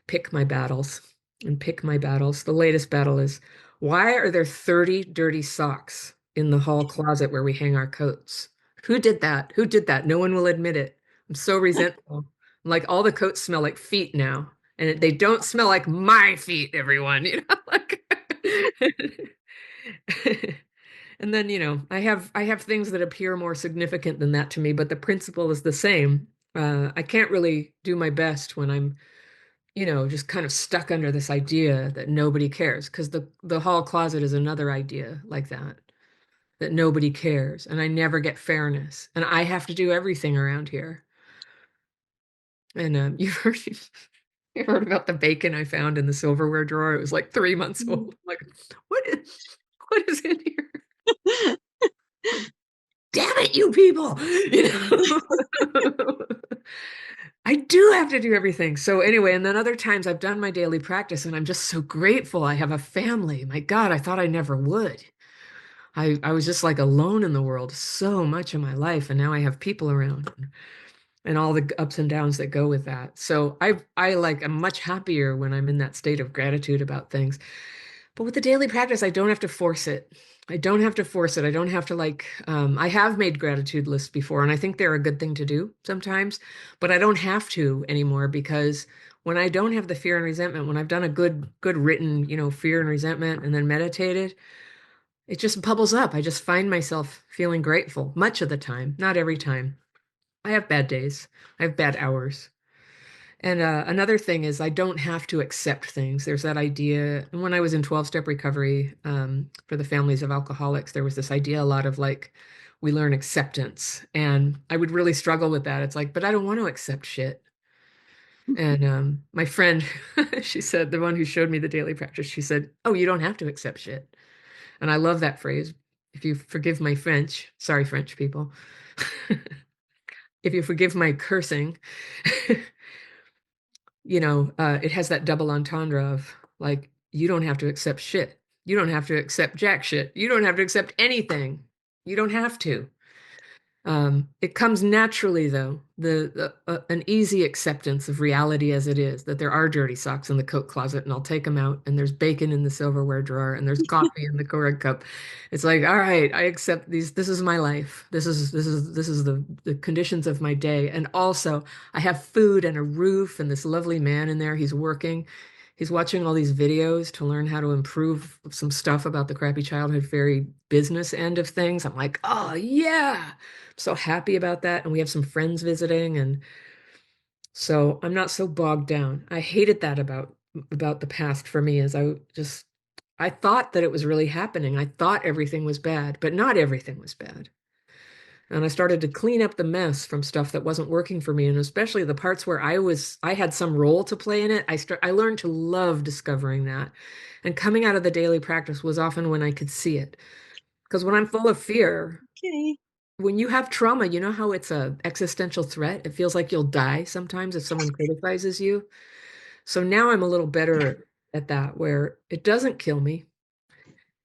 pick my battles and pick my battles. The latest battle is, why are there 30 dirty socks in the hall closet where we hang our coats? Who did that? Who did that? No one will admit it. I'm so resentful. Like all the coats smell like feet now, and they don't smell like my feet, everyone, like and then, I have things that appear more significant than that to me, but the principle is the same. I can't really do my best when I'm, just kind of stuck under this idea that nobody cares, because the hall closet is another idea like that nobody cares, and I never get fairness, and I have to do everything around here. And you heard about the bacon I found in the silverware drawer? It was like 3 months old. Like, what is in here? Damn it, you people! I do have to do everything. So anyway, and then other times I've done my daily practice and I'm just so grateful I have a family. My God, I thought I never would. I was just like alone in the world so much of my life, and now I have people around and all the ups and downs that go with that. So I'm much happier when I'm in that state of gratitude about things. But with the daily practice, I don't have to force it. I don't have to force it. I don't have to I have made gratitude lists before, and I think they're a good thing to do sometimes, but I don't have to anymore, because when I don't have the fear and resentment, when I've done a good written, fear and resentment and then meditated, it just bubbles up. I just find myself feeling grateful much of the time, not every time. I have bad days. I have bad hours. And another thing is I don't have to accept things. There's that idea. And when I was in 12-step recovery for the families of alcoholics, there was this idea a lot of like, we learn acceptance. And I would really struggle with that. It's like, but I don't want to accept shit. And my friend, she said, the one who showed me the daily practice, she said, oh, you don't have to accept shit. And I love that phrase. If you forgive my French, sorry, French people. If you forgive my cursing, it has that double entendre of like, you don't have to accept shit. You don't have to accept jack shit. You don't have to accept anything. You don't have to. It comes naturally, though, an easy acceptance of reality as it is, that there are dirty socks in the coat closet and I'll take them out, and there's bacon in the silverware drawer and there's coffee in the Keurig cup. It's like, all right, I accept these. This is my life. This is the conditions of my day. And also I have food and a roof and this lovely man in there. He's working. He's watching all these videos to learn how to improve some stuff about the crappy childhood fairy business end of things. I'm like, oh yeah, so happy about that. And we have some friends visiting, and so I'm not so bogged down. I hated that about the past for me, as I thought that it was really happening. I thought everything was bad, but not everything was bad. And I started to clean up the mess from stuff that wasn't working for me, and especially the parts where I had some role to play in it. I learned to love discovering that. And coming out of the daily practice was often when I could see it. Because when I'm full of fear, Okay. when you have trauma, you know how it's a existential threat? It feels like you'll die sometimes if someone criticizes you. So now I'm a little better at that, where it doesn't kill me,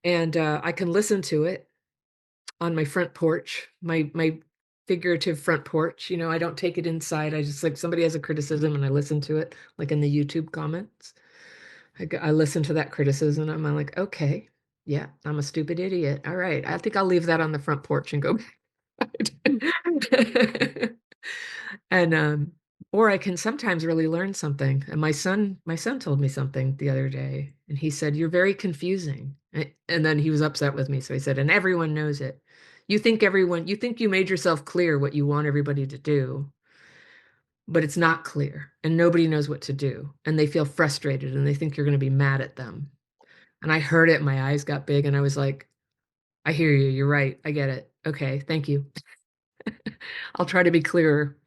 and I can listen to it on my front porch, my figurative front porch. I don't take it inside. I just, like, somebody has a criticism and I listen to it, like in the YouTube comments. I listen to that criticism and I'm like, okay, yeah, I'm a stupid idiot. All right, I think I'll leave that on the front porch and go and or I can sometimes really learn something. And my son told me something the other day, and he said, "You're very confusing." And then he was upset with me, so he said, "And everyone knows it. You think you made yourself clear what you want everybody to do, but it's not clear, and nobody knows what to do, and they feel frustrated and they think you're going to be mad at them." And I heard it, my eyes got big, and I was like, "I hear you. You're right. I get it. Okay, thank you." I'll try to be clearer.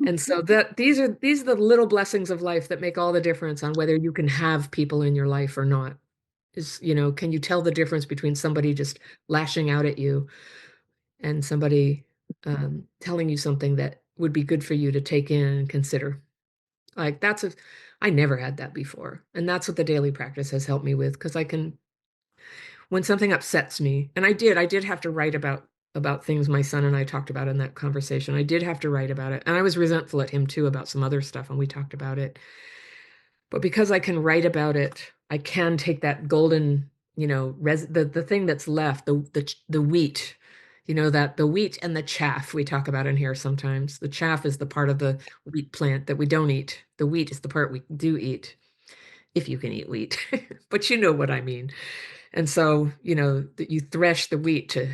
And so these are the little blessings of life that make all the difference on whether you can have people in your life or not. Can you tell the difference between somebody just lashing out at you and somebody telling you something that would be good for you to take in and consider? Like, I never had that before. And that's what the daily practice has helped me with, because when something upsets me, and I did have to write about things my son and I talked about in that conversation. I did have to write about it. And I was resentful at him too about some other stuff, and we talked about it. But because I can write about it, I can take that golden, the thing that's left, the wheat, that the wheat and the chaff we talk about in here sometimes. The chaff is the part of the wheat plant that we don't eat. The wheat is the part we do eat, if you can eat wheat. But you know what I mean. And so, you thresh the wheat to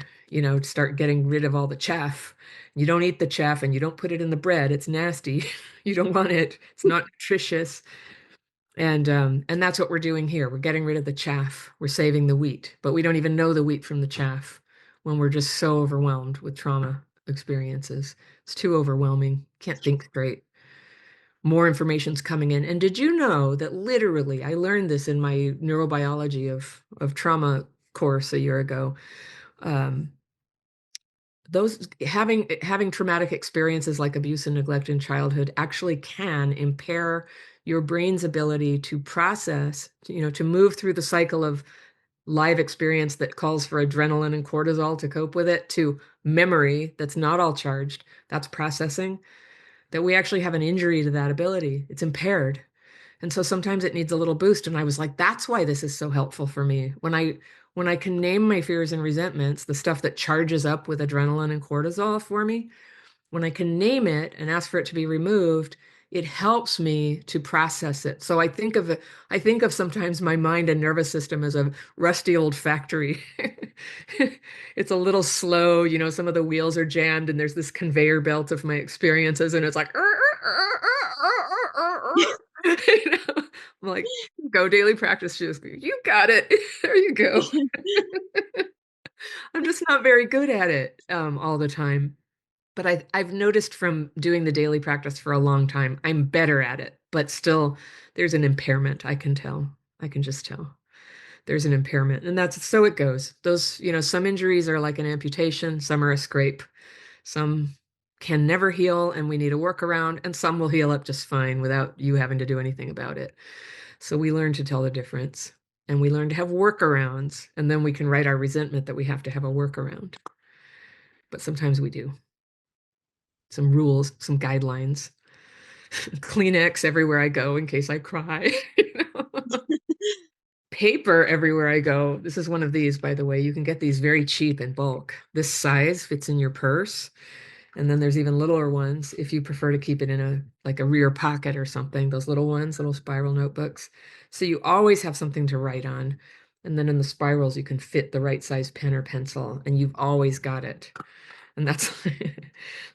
start getting rid of all the chaff. You don't eat the chaff and you don't put it in the bread. It's nasty. You don't want it. It's not nutritious. And that's what we're doing here. We're getting rid of the chaff. We're saving the wheat, but we don't even know the wheat from the chaff when we're just so overwhelmed with trauma experiences. It's too overwhelming. Can't think straight. More information's coming in. And did you know that literally, I learned this in my neurobiology of trauma course a year ago. Those having traumatic experiences like abuse and neglect in childhood actually can impair your brain's ability to process, to move through the cycle of live experience that calls for adrenaline and cortisol to cope with it, to memory that's not all charged, that's processing, that we actually have an injury to that ability. It's impaired. And so sometimes it needs a little boost. And I was like, that's why this is so helpful for me. When I can name my fears and resentments, the stuff that charges up with adrenaline and cortisol for me, when I can name it and ask for it to be removed, it helps me to process it. So I think of sometimes my mind and nervous system as a rusty old factory. It's a little slow, some of the wheels are jammed and there's this conveyor belt of my experiences, and it's like, You know, I'm like, go daily practice. She goes, you got it. There you go. I'm just not very good at it all the time. But I've noticed from doing the daily practice for a long time, I'm better at it. But still, there's an impairment. I can tell. I can just tell. There's an impairment. And that's so it goes. Those, some injuries are like an amputation, some are a scrape, some can never heal and we need a workaround, and some will heal up just fine without you having to do anything about it. So we learn to tell the difference and we learn to have workarounds, and then we can write our resentment that we have to have a workaround. But sometimes we do. Some rules, some guidelines. Kleenex everywhere I go in case I cry. Paper everywhere I go. This is one of these, by the way. You can get these very cheap in bulk. This size fits in your purse. And then there's even littler ones if you prefer to keep it in a rear pocket or something, those little ones, little spiral notebooks. So you always have something to write on. And then in the spirals, you can fit the right size pen or pencil, and you've always got it. And that's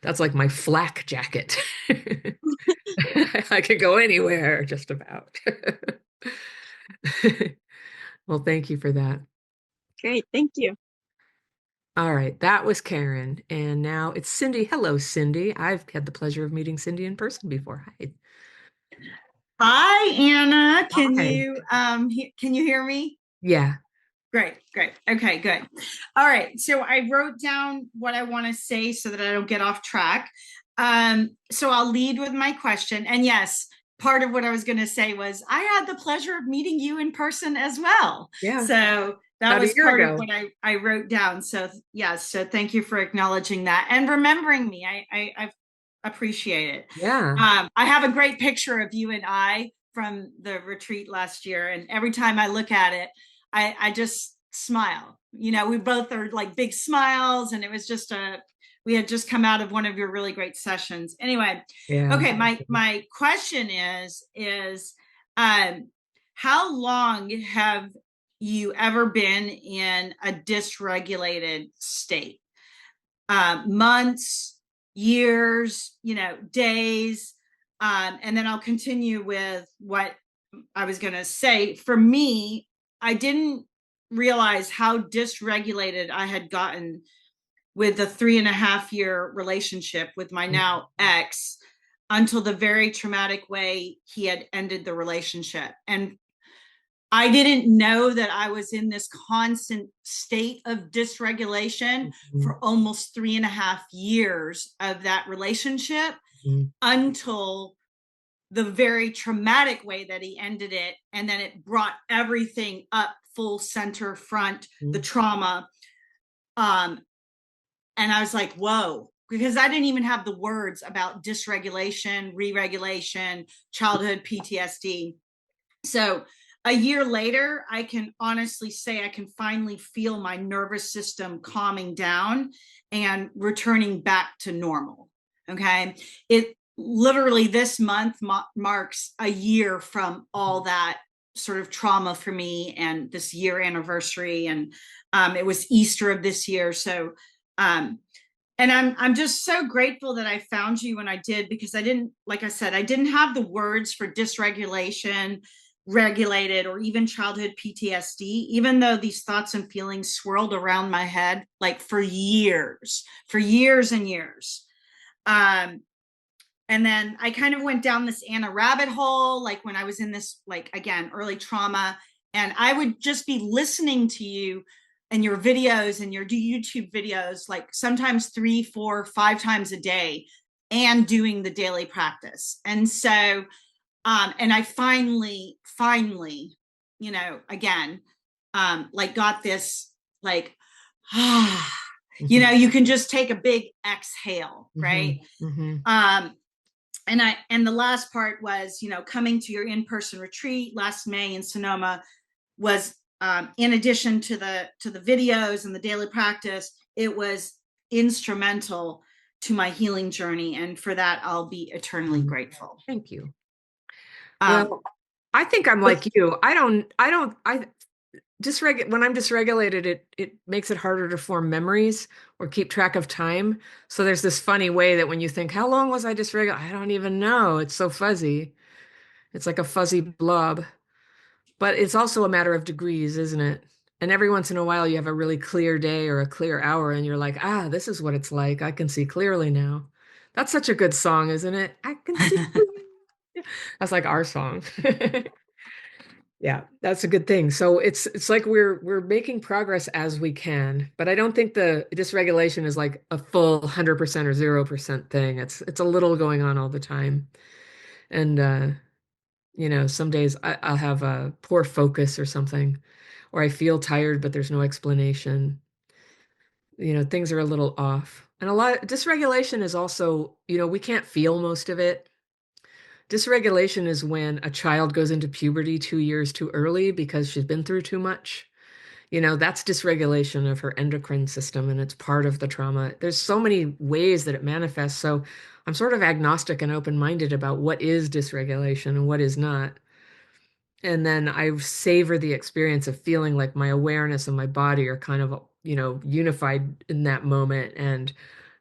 that's like my flak jacket. I could go anywhere, just about. Well, thank you for that. Great, thank you. All right, that was Karen. And now it's Cindy. Hello, Cindy. I've had the pleasure of meeting Cindy in person before. Hi. Hi, Anna. Can Hi. you can you hear me? Yeah. Great. Okay, good. All right. So I wrote down what I want to say so that I don't get off track. So I'll lead with my question. And yes, part of what I was going to say was I had the pleasure of meeting you in person as well. Yeah. So that About a was year part ago. of what I wrote down. So yes, so thank you for acknowledging that and remembering me. I appreciate it. Yeah. I have a great picture of you and I from the retreat last year. And every time I look at it, I just smile. We both are like big smiles, and it was just we had just come out of one of your really great sessions. Anyway, Yeah. okay, my question is how long have you ever been in a dysregulated state? Months, years, days, and then I'll continue with what I was going to say. For me, I didn't realize how dysregulated I had gotten with the 3.5-year relationship with my now ex until the very traumatic way he had ended the relationship. And I didn't know that I was in this constant state of dysregulation for almost 3.5 years of that relationship until the very traumatic way that he ended it. And then it brought everything up full center front, the trauma. And I was like, whoa, because I didn't even have the words about dysregulation, re-regulation, childhood PTSD. So a year later, I can honestly say I can finally feel my nervous system calming down and returning back to normal. Okay. It literally this month marks a year from all that sort of trauma for me, and this year anniversary. And it was Easter of this year. So, and I'm just so grateful that I found you when I did, because I didn't, like I said, I didn't have the words for dysregulation, regulated, or even childhood PTSD, even though these thoughts and feelings swirled around my head like for years and years. And then I kind of went down this Anna rabbit hole, like when I was in this, like, again, early trauma, and I would just be listening to you and your videos and your YouTube videos, like sometimes 3, 4, 5 times a day, and doing the daily practice. And so, and I finally, again, like got this, like, you can just take a big exhale, right? And the last part was, coming to your in-person retreat last May in Sonoma was, in addition to the videos and the daily practice, it was instrumental to my healing journey. And for that, I'll be eternally grateful. Thank you. Well, I think I'm like you. When I'm dysregulated, it makes it harder to form memories or keep track of time. So there's this funny way that when you think, how long was I dysregulated? I don't even know. It's so fuzzy. It's like a fuzzy blob, but it's also a matter of degrees, isn't it? And every once in a while, you have a really clear day or a clear hour, and you're like, ah, this is what it's like. I can see clearly now. That's such a good song, isn't it? I can see clearly. That's like our song. Yeah, that's a good thing. So it's like we're making progress as we can, but I don't think the dysregulation is like a full 100% or 0% thing. It's a little going on all the time. And some days I'll have a poor focus or something, or I feel tired, but there's no explanation. Things are a little off. And a lot dysregulation is also, we can't feel most of it. Dysregulation is when a child goes into puberty 2 years too early because she's been through too much. That's dysregulation of her endocrine system, and it's part of the trauma. There's so many ways that it manifests. So I'm sort of agnostic and open-minded about what is dysregulation and what is not. And then I savor the experience of feeling like my awareness and my body are kind of, unified in that moment. And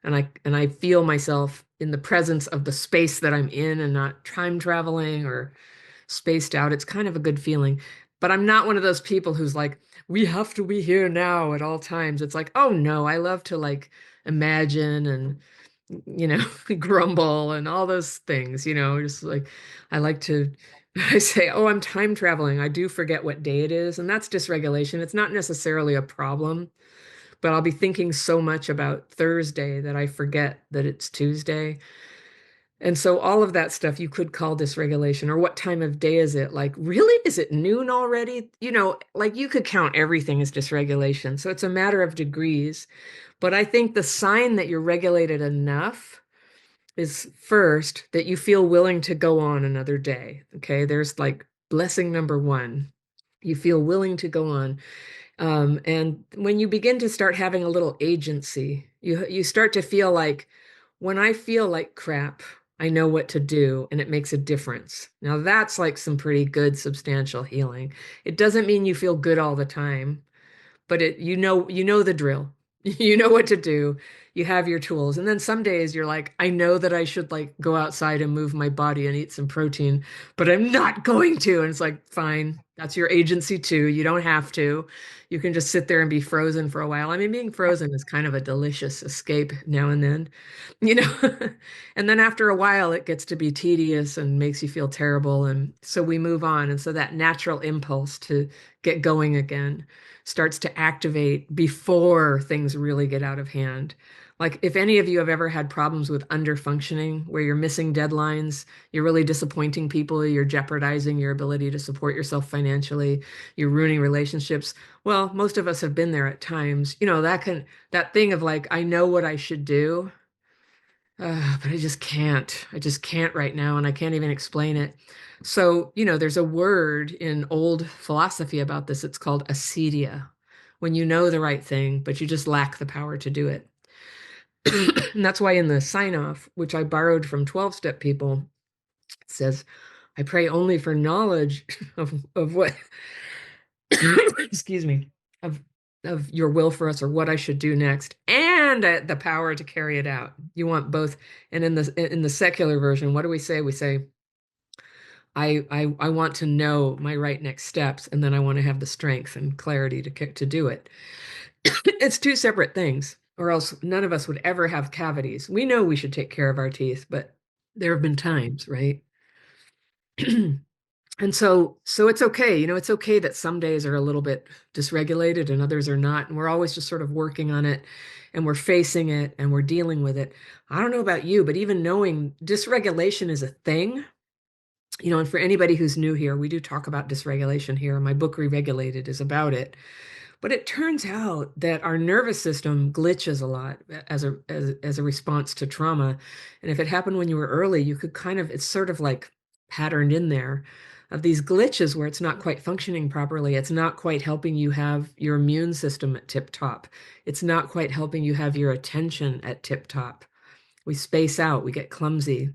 I feel myself in the presence of the space that I'm in and not time traveling or spaced out. It's kind of a good feeling. But I'm not one of those people who's like, we have to be here now at all times. It's like, oh no, I love to like imagine and grumble and all those things, just like I like to I say, oh, I'm time traveling. I do forget what day it is, and that's dysregulation. It's not necessarily a problem, but I'll be thinking so much about Thursday that I forget that it's Tuesday. And so all of that stuff you could call dysregulation. Or what time of day is it? Like, really? Is it noon already? Like you could count everything as dysregulation. So it's a matter of degrees. But I think the sign that you're regulated enough is first that you feel willing to go on another day. Okay. There's like blessing number one. You feel willing to go on. And when you begin to start having a little agency, you start to feel like, when I feel like crap, I know what to do, and it makes a difference. Now that's like some pretty good substantial healing. It doesn't mean you feel good all the time, but you know the drill. You know what to do. You have your tools. And then some days you're like, I know that I should like go outside and move my body and eat some protein, but I'm not going to. And it's like, fine, that's your agency too. You don't have to. You can just sit there and be frozen for a while. I mean, being frozen is kind of a delicious escape now and then, you know. And then after a while it gets to be tedious and makes you feel terrible. And so we move on. And so that natural impulse to get going again starts to activate before things really get out of hand. Like if any of you have ever had problems with underfunctioning, where you're missing deadlines, you're really disappointing people, you're jeopardizing your ability to support yourself financially, you're ruining relationships. Well, most of us have been there at times. That thing of like, I know what I should do, but I just can't. I just can't right now, and I can't even explain it. So, there's a word in old philosophy about this. It's called acedia, when you know the right thing, but you just lack the power to do it. And that's why in the sign off, which I borrowed from 12-step people, it says, I pray only for knowledge of what, excuse me, of your will for us, or what I should do next, and the power to carry it out. You want both. And in the secular version, what do we say? We say, I want to know my right next steps, and then I want to have the strength and clarity to do it. It's two separate things, or else none of us would ever have cavities. We know we should take care of our teeth, but there have been times, right? And so it's okay. It's okay that some days are a little bit dysregulated and others are not. And we're always just sort of working on it, and we're facing it, and we're dealing with it. I don't know about you, but even knowing dysregulation is a thing, and for anybody who's new here, we do talk about dysregulation here. My book, Re-Regulated, is about it. But it turns out that our nervous system glitches a lot as a response to trauma. And if it happened when you were early, you could it's sort of like patterned in there of these glitches where it's not quite functioning properly. It's not quite helping you have your immune system at tip top. It's not quite helping you have your attention at tip top. We space out, we get clumsy.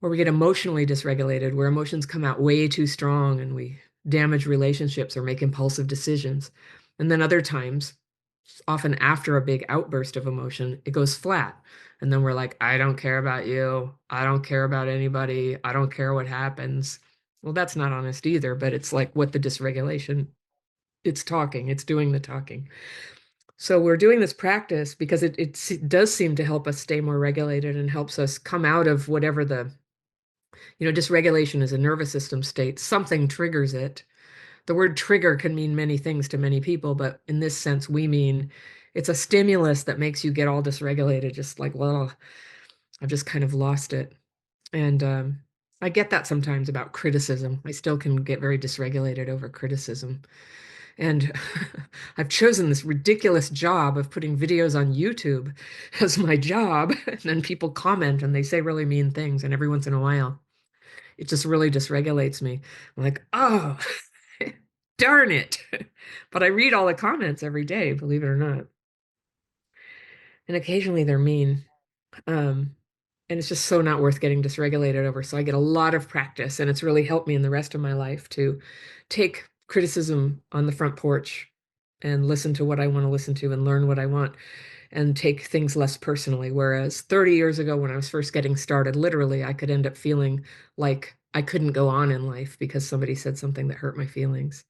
Or we get emotionally dysregulated, where emotions come out way too strong and we damage relationships or make impulsive decisions. And then other times, often after a big outburst of emotion, it goes flat. And then we're like, I don't care about you. I don't care about anybody. I don't care what happens. Well, that's not honest either, but it's like what the dysregulation, it's talking, it's doing the talking. So we're doing this practice because it does seem to help us stay more regulated and helps us come out of whatever the, dysregulation is a nervous system state. Something triggers it. The word trigger can mean many things to many people, but in this sense, we mean it's a stimulus that makes you get all dysregulated, just like, well, I've just kind of lost it. And I get that sometimes about criticism. I still can get very dysregulated over criticism. And I've chosen this ridiculous job of putting videos on YouTube as my job. And then people comment and they say really mean things. And every once in a while, it just really dysregulates me. I'm like, oh, darn it. But I read all the comments every day, believe it or not. And occasionally they're mean. And it's just so not worth getting dysregulated over. So I get a lot of practice, and it's really helped me in the rest of my life to take criticism on the front porch and listen to what I want to listen to and learn what I want and take things less personally. Whereas 30 years ago, when I was first getting started, literally, I could end up feeling like I couldn't go on in life because somebody said something that hurt my feelings.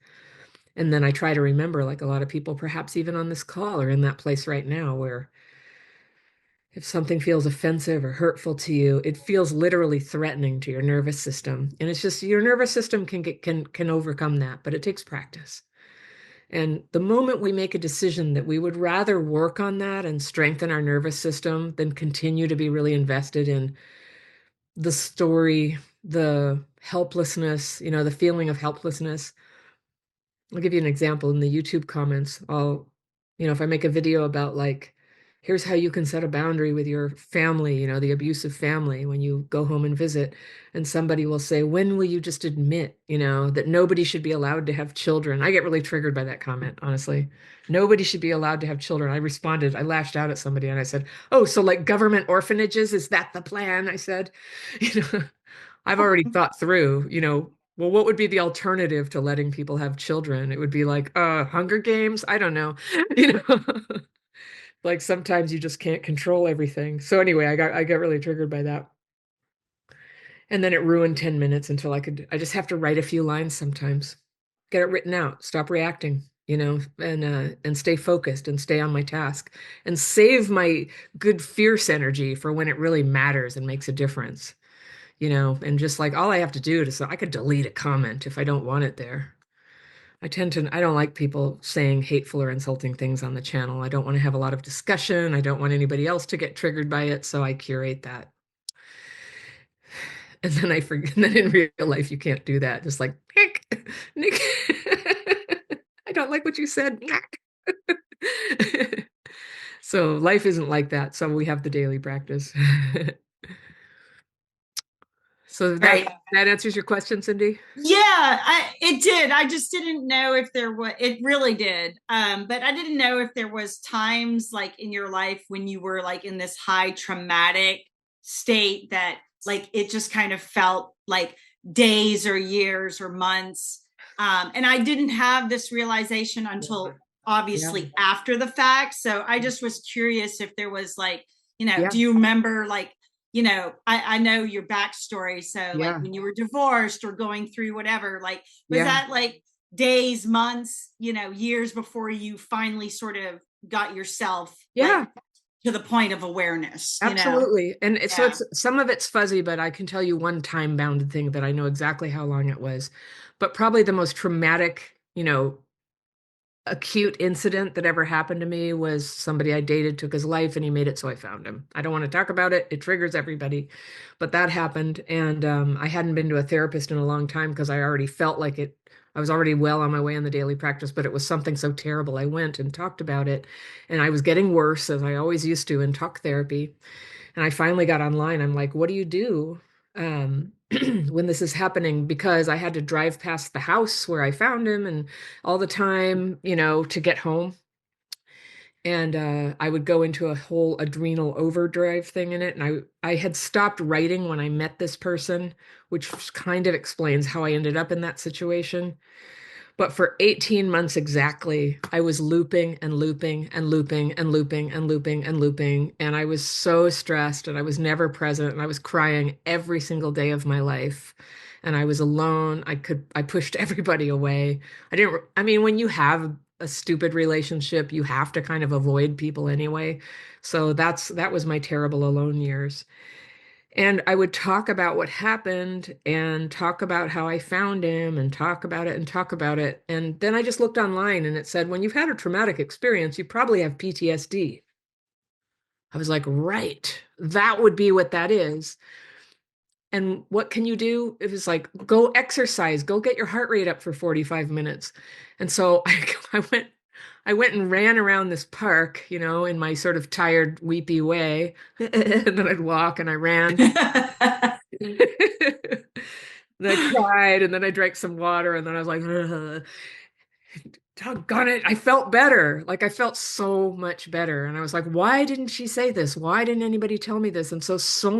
And then I try to remember, like a lot of people, perhaps even on this call, are in that place right now where if something feels offensive or hurtful to you, it feels literally threatening to your nervous system. And it's just your nervous system can overcome that, but it takes practice. And the moment we make a decision that we would rather work on that and strengthen our nervous system than continue to be really invested in the story, the helplessness, the feeling of helplessness. I'll give you an example in the YouTube comments. If I make a video about like, here's how you can set a boundary with your family, the abusive family when you go home and visit, and somebody will say, when will you just admit, that nobody should be allowed to have children? I get really triggered by that comment, honestly. Nobody should be allowed to have children. I lashed out at somebody and I said, oh, so like government orphanages, is that the plan? I said, I've already thought through, well, what would be the alternative to letting people have children? It would be like, Hunger Games? I don't know. Like sometimes you just can't control everything. So anyway, I got really triggered by that. And then it ruined 10 minutes until I just have to write a few lines sometimes. Get it written out, stop reacting, and stay focused and stay on my task and save my good fierce energy for when it really matters and makes a difference. And just like all I have to do is I could delete a comment if I don't want it there. I don't like people saying hateful or insulting things on the channel. I don't want to have a lot of discussion. I don't want anybody else to get triggered by it. So I curate that. And then I forget, and then in real life, you can't do that. Just like, Nick, I don't like what you said. So life isn't like that. So we have the daily practice. So Right. that answers your question, Cindy? Yeah, it did. I just didn't know if there was, it really did. But I didn't know if there was times like in your life when you were like in this high traumatic state that like it just kind of felt like days or years or months. And I didn't have this realization until obviously after the fact. So I just was curious if there was like, do you remember like, I know your backstory. So like when you were divorced or going through whatever, like, was that like days, months, years before you finally sort of got yourself like, to the point of awareness? Absolutely. And so it's some of it's fuzzy, but I can tell you one time bounded thing that I know exactly how long it was. But probably the most traumatic, acute incident that ever happened to me was somebody I dated took his life and he made it so I found him. I don't want to talk about it. It triggers everybody. But that happened. And I hadn't been to a therapist in a long time because I already felt like it. I was already well on my way in the daily practice, but it was something so terrible. I went and talked about it. And I was getting worse, as I always used to in talk therapy. And I finally got online. I'm like, what do you do when this is happening? Because I had to drive past the house where I found him and all the time, to get home. And I would go into a whole adrenal overdrive thing in it. And I had stopped writing when I met this person, which kind of explains how I ended up in that situation. But for 18 months exactly, I was looping and looping and looping and looping and looping and looping. And I was so stressed and I was never present and I was crying every single day of my life. And I was alone. I pushed everybody away. I mean, when you have a stupid relationship, you have to kind of avoid people anyway. So that was my terrible alone years. And I would talk about what happened and talk about how I found him and talk about it and talk about it. And then I just looked online and it said, when you've had a traumatic experience, you probably have PTSD. I was like, right, that would be what that is. And what can you do? It was like, go exercise, go get your heart rate up for 45 minutes. And so I went and ran around this park, you know, in my sort of tired, weepy way. And then I'd walk and I ran. Then I cried and then I drank some water and then I was like, ugh. Doggone it. I felt better. Like I felt so much better. And I was like, why didn't she say this? Why didn't anybody tell me this? And there's so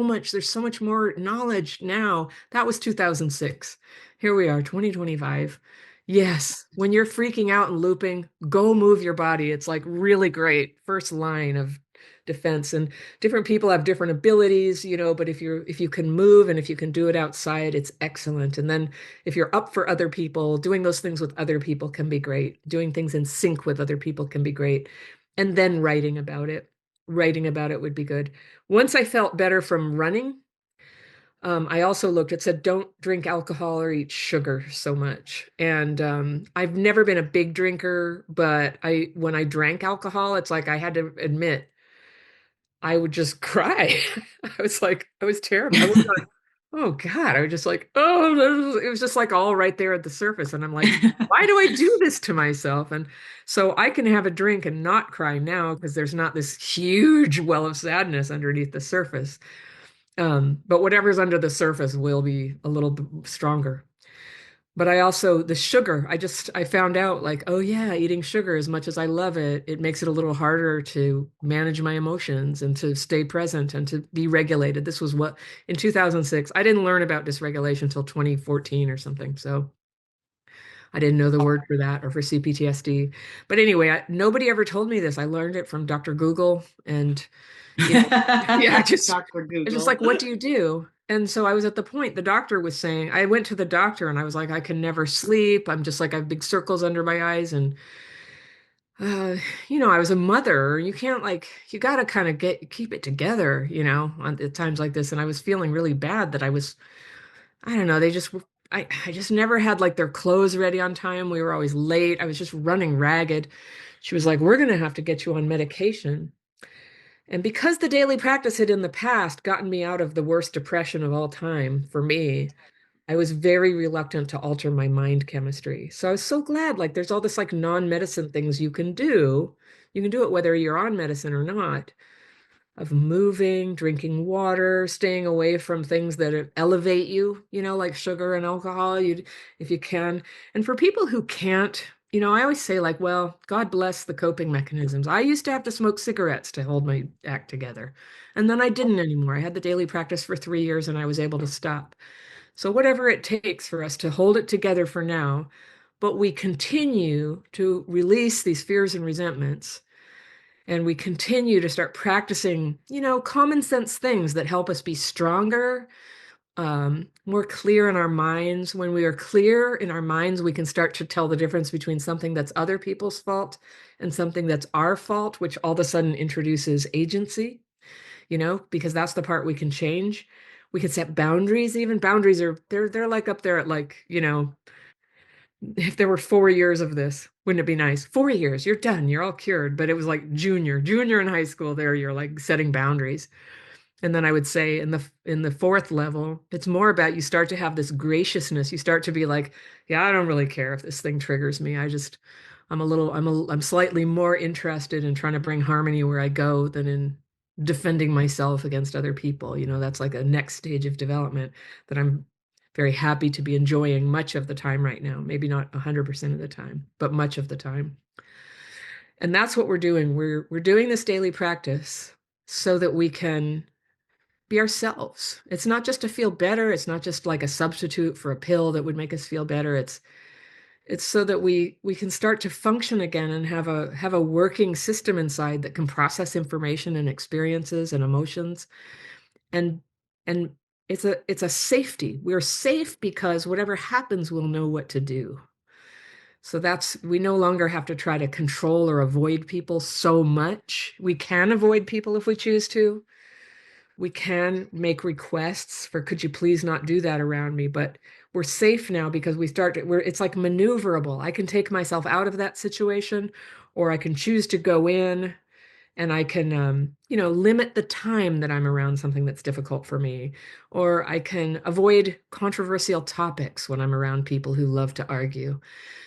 much more knowledge now. That was 2006. Here we are, 2025. Yes, when you're freaking out and looping, go move your body. It's like really great. First line of defense. And different people have different abilities, you know, but if you can move and if you can do it outside, it's excellent. And then if you're up for other people, doing those things with other people can be great. Doing things in sync with other people can be great. And then writing about it. Writing about it would be good. Once I felt better from running, I also looked, it said, don't drink alcohol or eat sugar so much. And I've never been a big drinker, but when I drank alcohol, it's like I had to admit, I would just cry. I was terrible. I was like, oh God. I was just like, oh, it was just like all right there at the surface. And I'm like, why do I do this to myself? And so I can have a drink and not cry now because there's not this huge well of sadness underneath the surface. But whatever's under the surface will be a little stronger. But I also, the sugar, I found out like, oh yeah, eating sugar, as much as I love it, it makes it a little harder to manage my emotions and to stay present and to be regulated. This was what, in 2006, I didn't learn about dysregulation until 2014 or something. So I didn't know the word for that or for CPTSD. But anyway, nobody ever told me this. I learned it from Dr. Google and, you know, yeah, Dr. it's Google. just like, what do you do? And so I was at the point the doctor was saying, I went to the doctor and I was like, I can never sleep. I'm just like, I have big circles under my eyes. And, uh, you know, I was a mother. You can't like, you got to kind of keep it together, you know, at times like this. And I was feeling really bad that I don't know, I just never had like their clothes ready on time. We were always late. I was just running ragged. She was like, we're going to have to get you on medication. And because the daily practice had in the past gotten me out of the worst depression of all time for me, I was very reluctant to alter my mind chemistry. So I was so glad, like, there's all this like non-medicine things you can do. You can do it whether you're on medicine or not, of moving, drinking water, staying away from things that elevate you, you know, like sugar and alcohol, if you can. And for people who can't, you know, I always say like, well, God bless the coping mechanisms. I used to have to smoke cigarettes to hold my act together. And then I didn't anymore. I had the daily practice for 3 years and I was able to stop. So whatever it takes for us to hold it together for now, but we continue to release these fears and resentments and we continue to start practicing, you know, common sense things that help us be stronger, more clear in our minds. When we are clear in our minds, we can start to tell the difference between something that's other people's fault and something that's our fault, which all of a sudden introduces agency, you know, because that's the part we can change. We can set boundaries. Even boundaries they're like up there at like, you know, if there were 4 years of this, wouldn't it be nice? 4 years, you're done, you're all cured. But it was like junior in high school there, you're like setting boundaries. And then I would say in the fourth level, it's more about you start to have this graciousness. You start to be like, yeah, I don't really care if this thing triggers me. I'm slightly more interested in trying to bring harmony where I go than in defending myself against other people. You know, that's like a next stage of development that I'm very happy to be enjoying much of the time right now. Maybe not 100% of the time, but much of the time. And that's what we're doing. We're doing this daily practice so that we can be ourselves. It's not just to feel better. It's not just like a substitute for a pill that would make us feel better. It's so that we can start to function again and have a working system inside that can process information and experiences and emotions. And and it's a safety. We're safe because whatever happens, we'll know what to do. So we no longer have to try to control or avoid people so much. We can avoid people if we choose to. We can make requests for, could you please not do that around me? But we're safe now because it's like maneuverable. I can take myself out of that situation, or I can choose to go in, and I can, limit the time that I'm around something that's difficult for me, or I can avoid controversial topics when I'm around people who love to argue.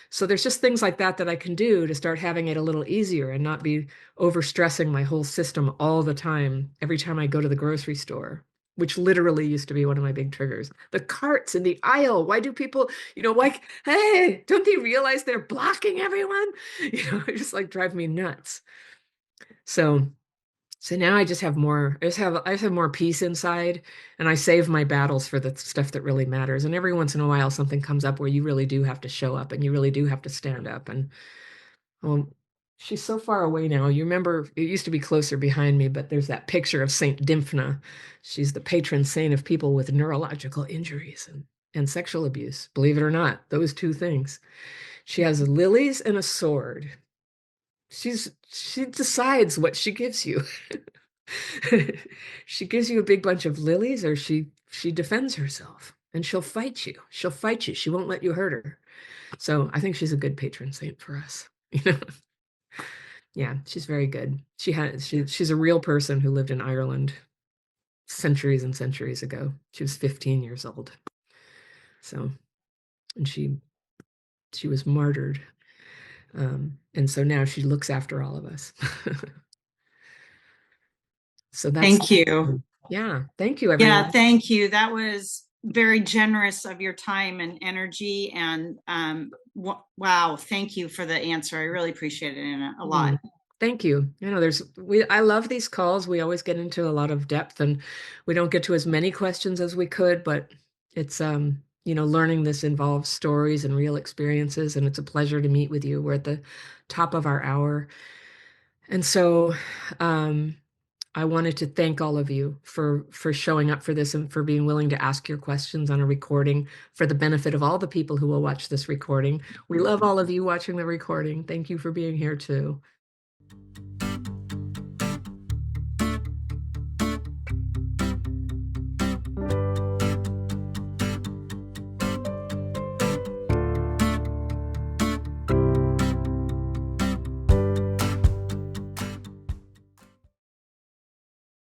So there's just things like that that I can do to start having it a little easier and not be overstressing my whole system all the time, every time I go to the grocery store, which literally used to be one of my big triggers. The carts in the aisle. Why do people, like, hey, don't they realize they're blocking everyone? It just like drive me nuts. So now I just have more, I just have more peace inside, and I save my battles for the stuff that really matters. And every once in a while, something comes up where you really do have to show up and you really do have to stand up. And she's so far away now. You remember it used to be closer behind me, but there's that picture of Saint Dymphna. She's the patron saint of people with neurological injuries and sexual abuse. Believe it or not, those two things. She has lilies and a sword. She decides what she gives you. She gives you a big bunch of lilies, or she defends herself, and she'll fight you. She'll fight you. She won't let you hurt her. So I think she's a good patron saint for us. Yeah, she's very good. She's a real person who lived in Ireland centuries and centuries ago. She was 15 years old. So, and she was martyred. And so now she looks after all of us. So Thank you. Yeah, thank you, everyone. Yeah, thank you. That was very generous of your time and energy. And wow, thank you for the answer. I really appreciate it, Anna, a lot. Thank you. I love these calls. We always get into a lot of depth, and we don't get to as many questions as we could, but it's learning this involves stories and real experiences, and it's a pleasure to meet with you. We're at the top of our hour. And so I wanted to thank all of you for showing up for this and for being willing to ask your questions on a recording for the benefit of all the people who will watch this recording. We love all of you watching the recording. Thank you for being here too.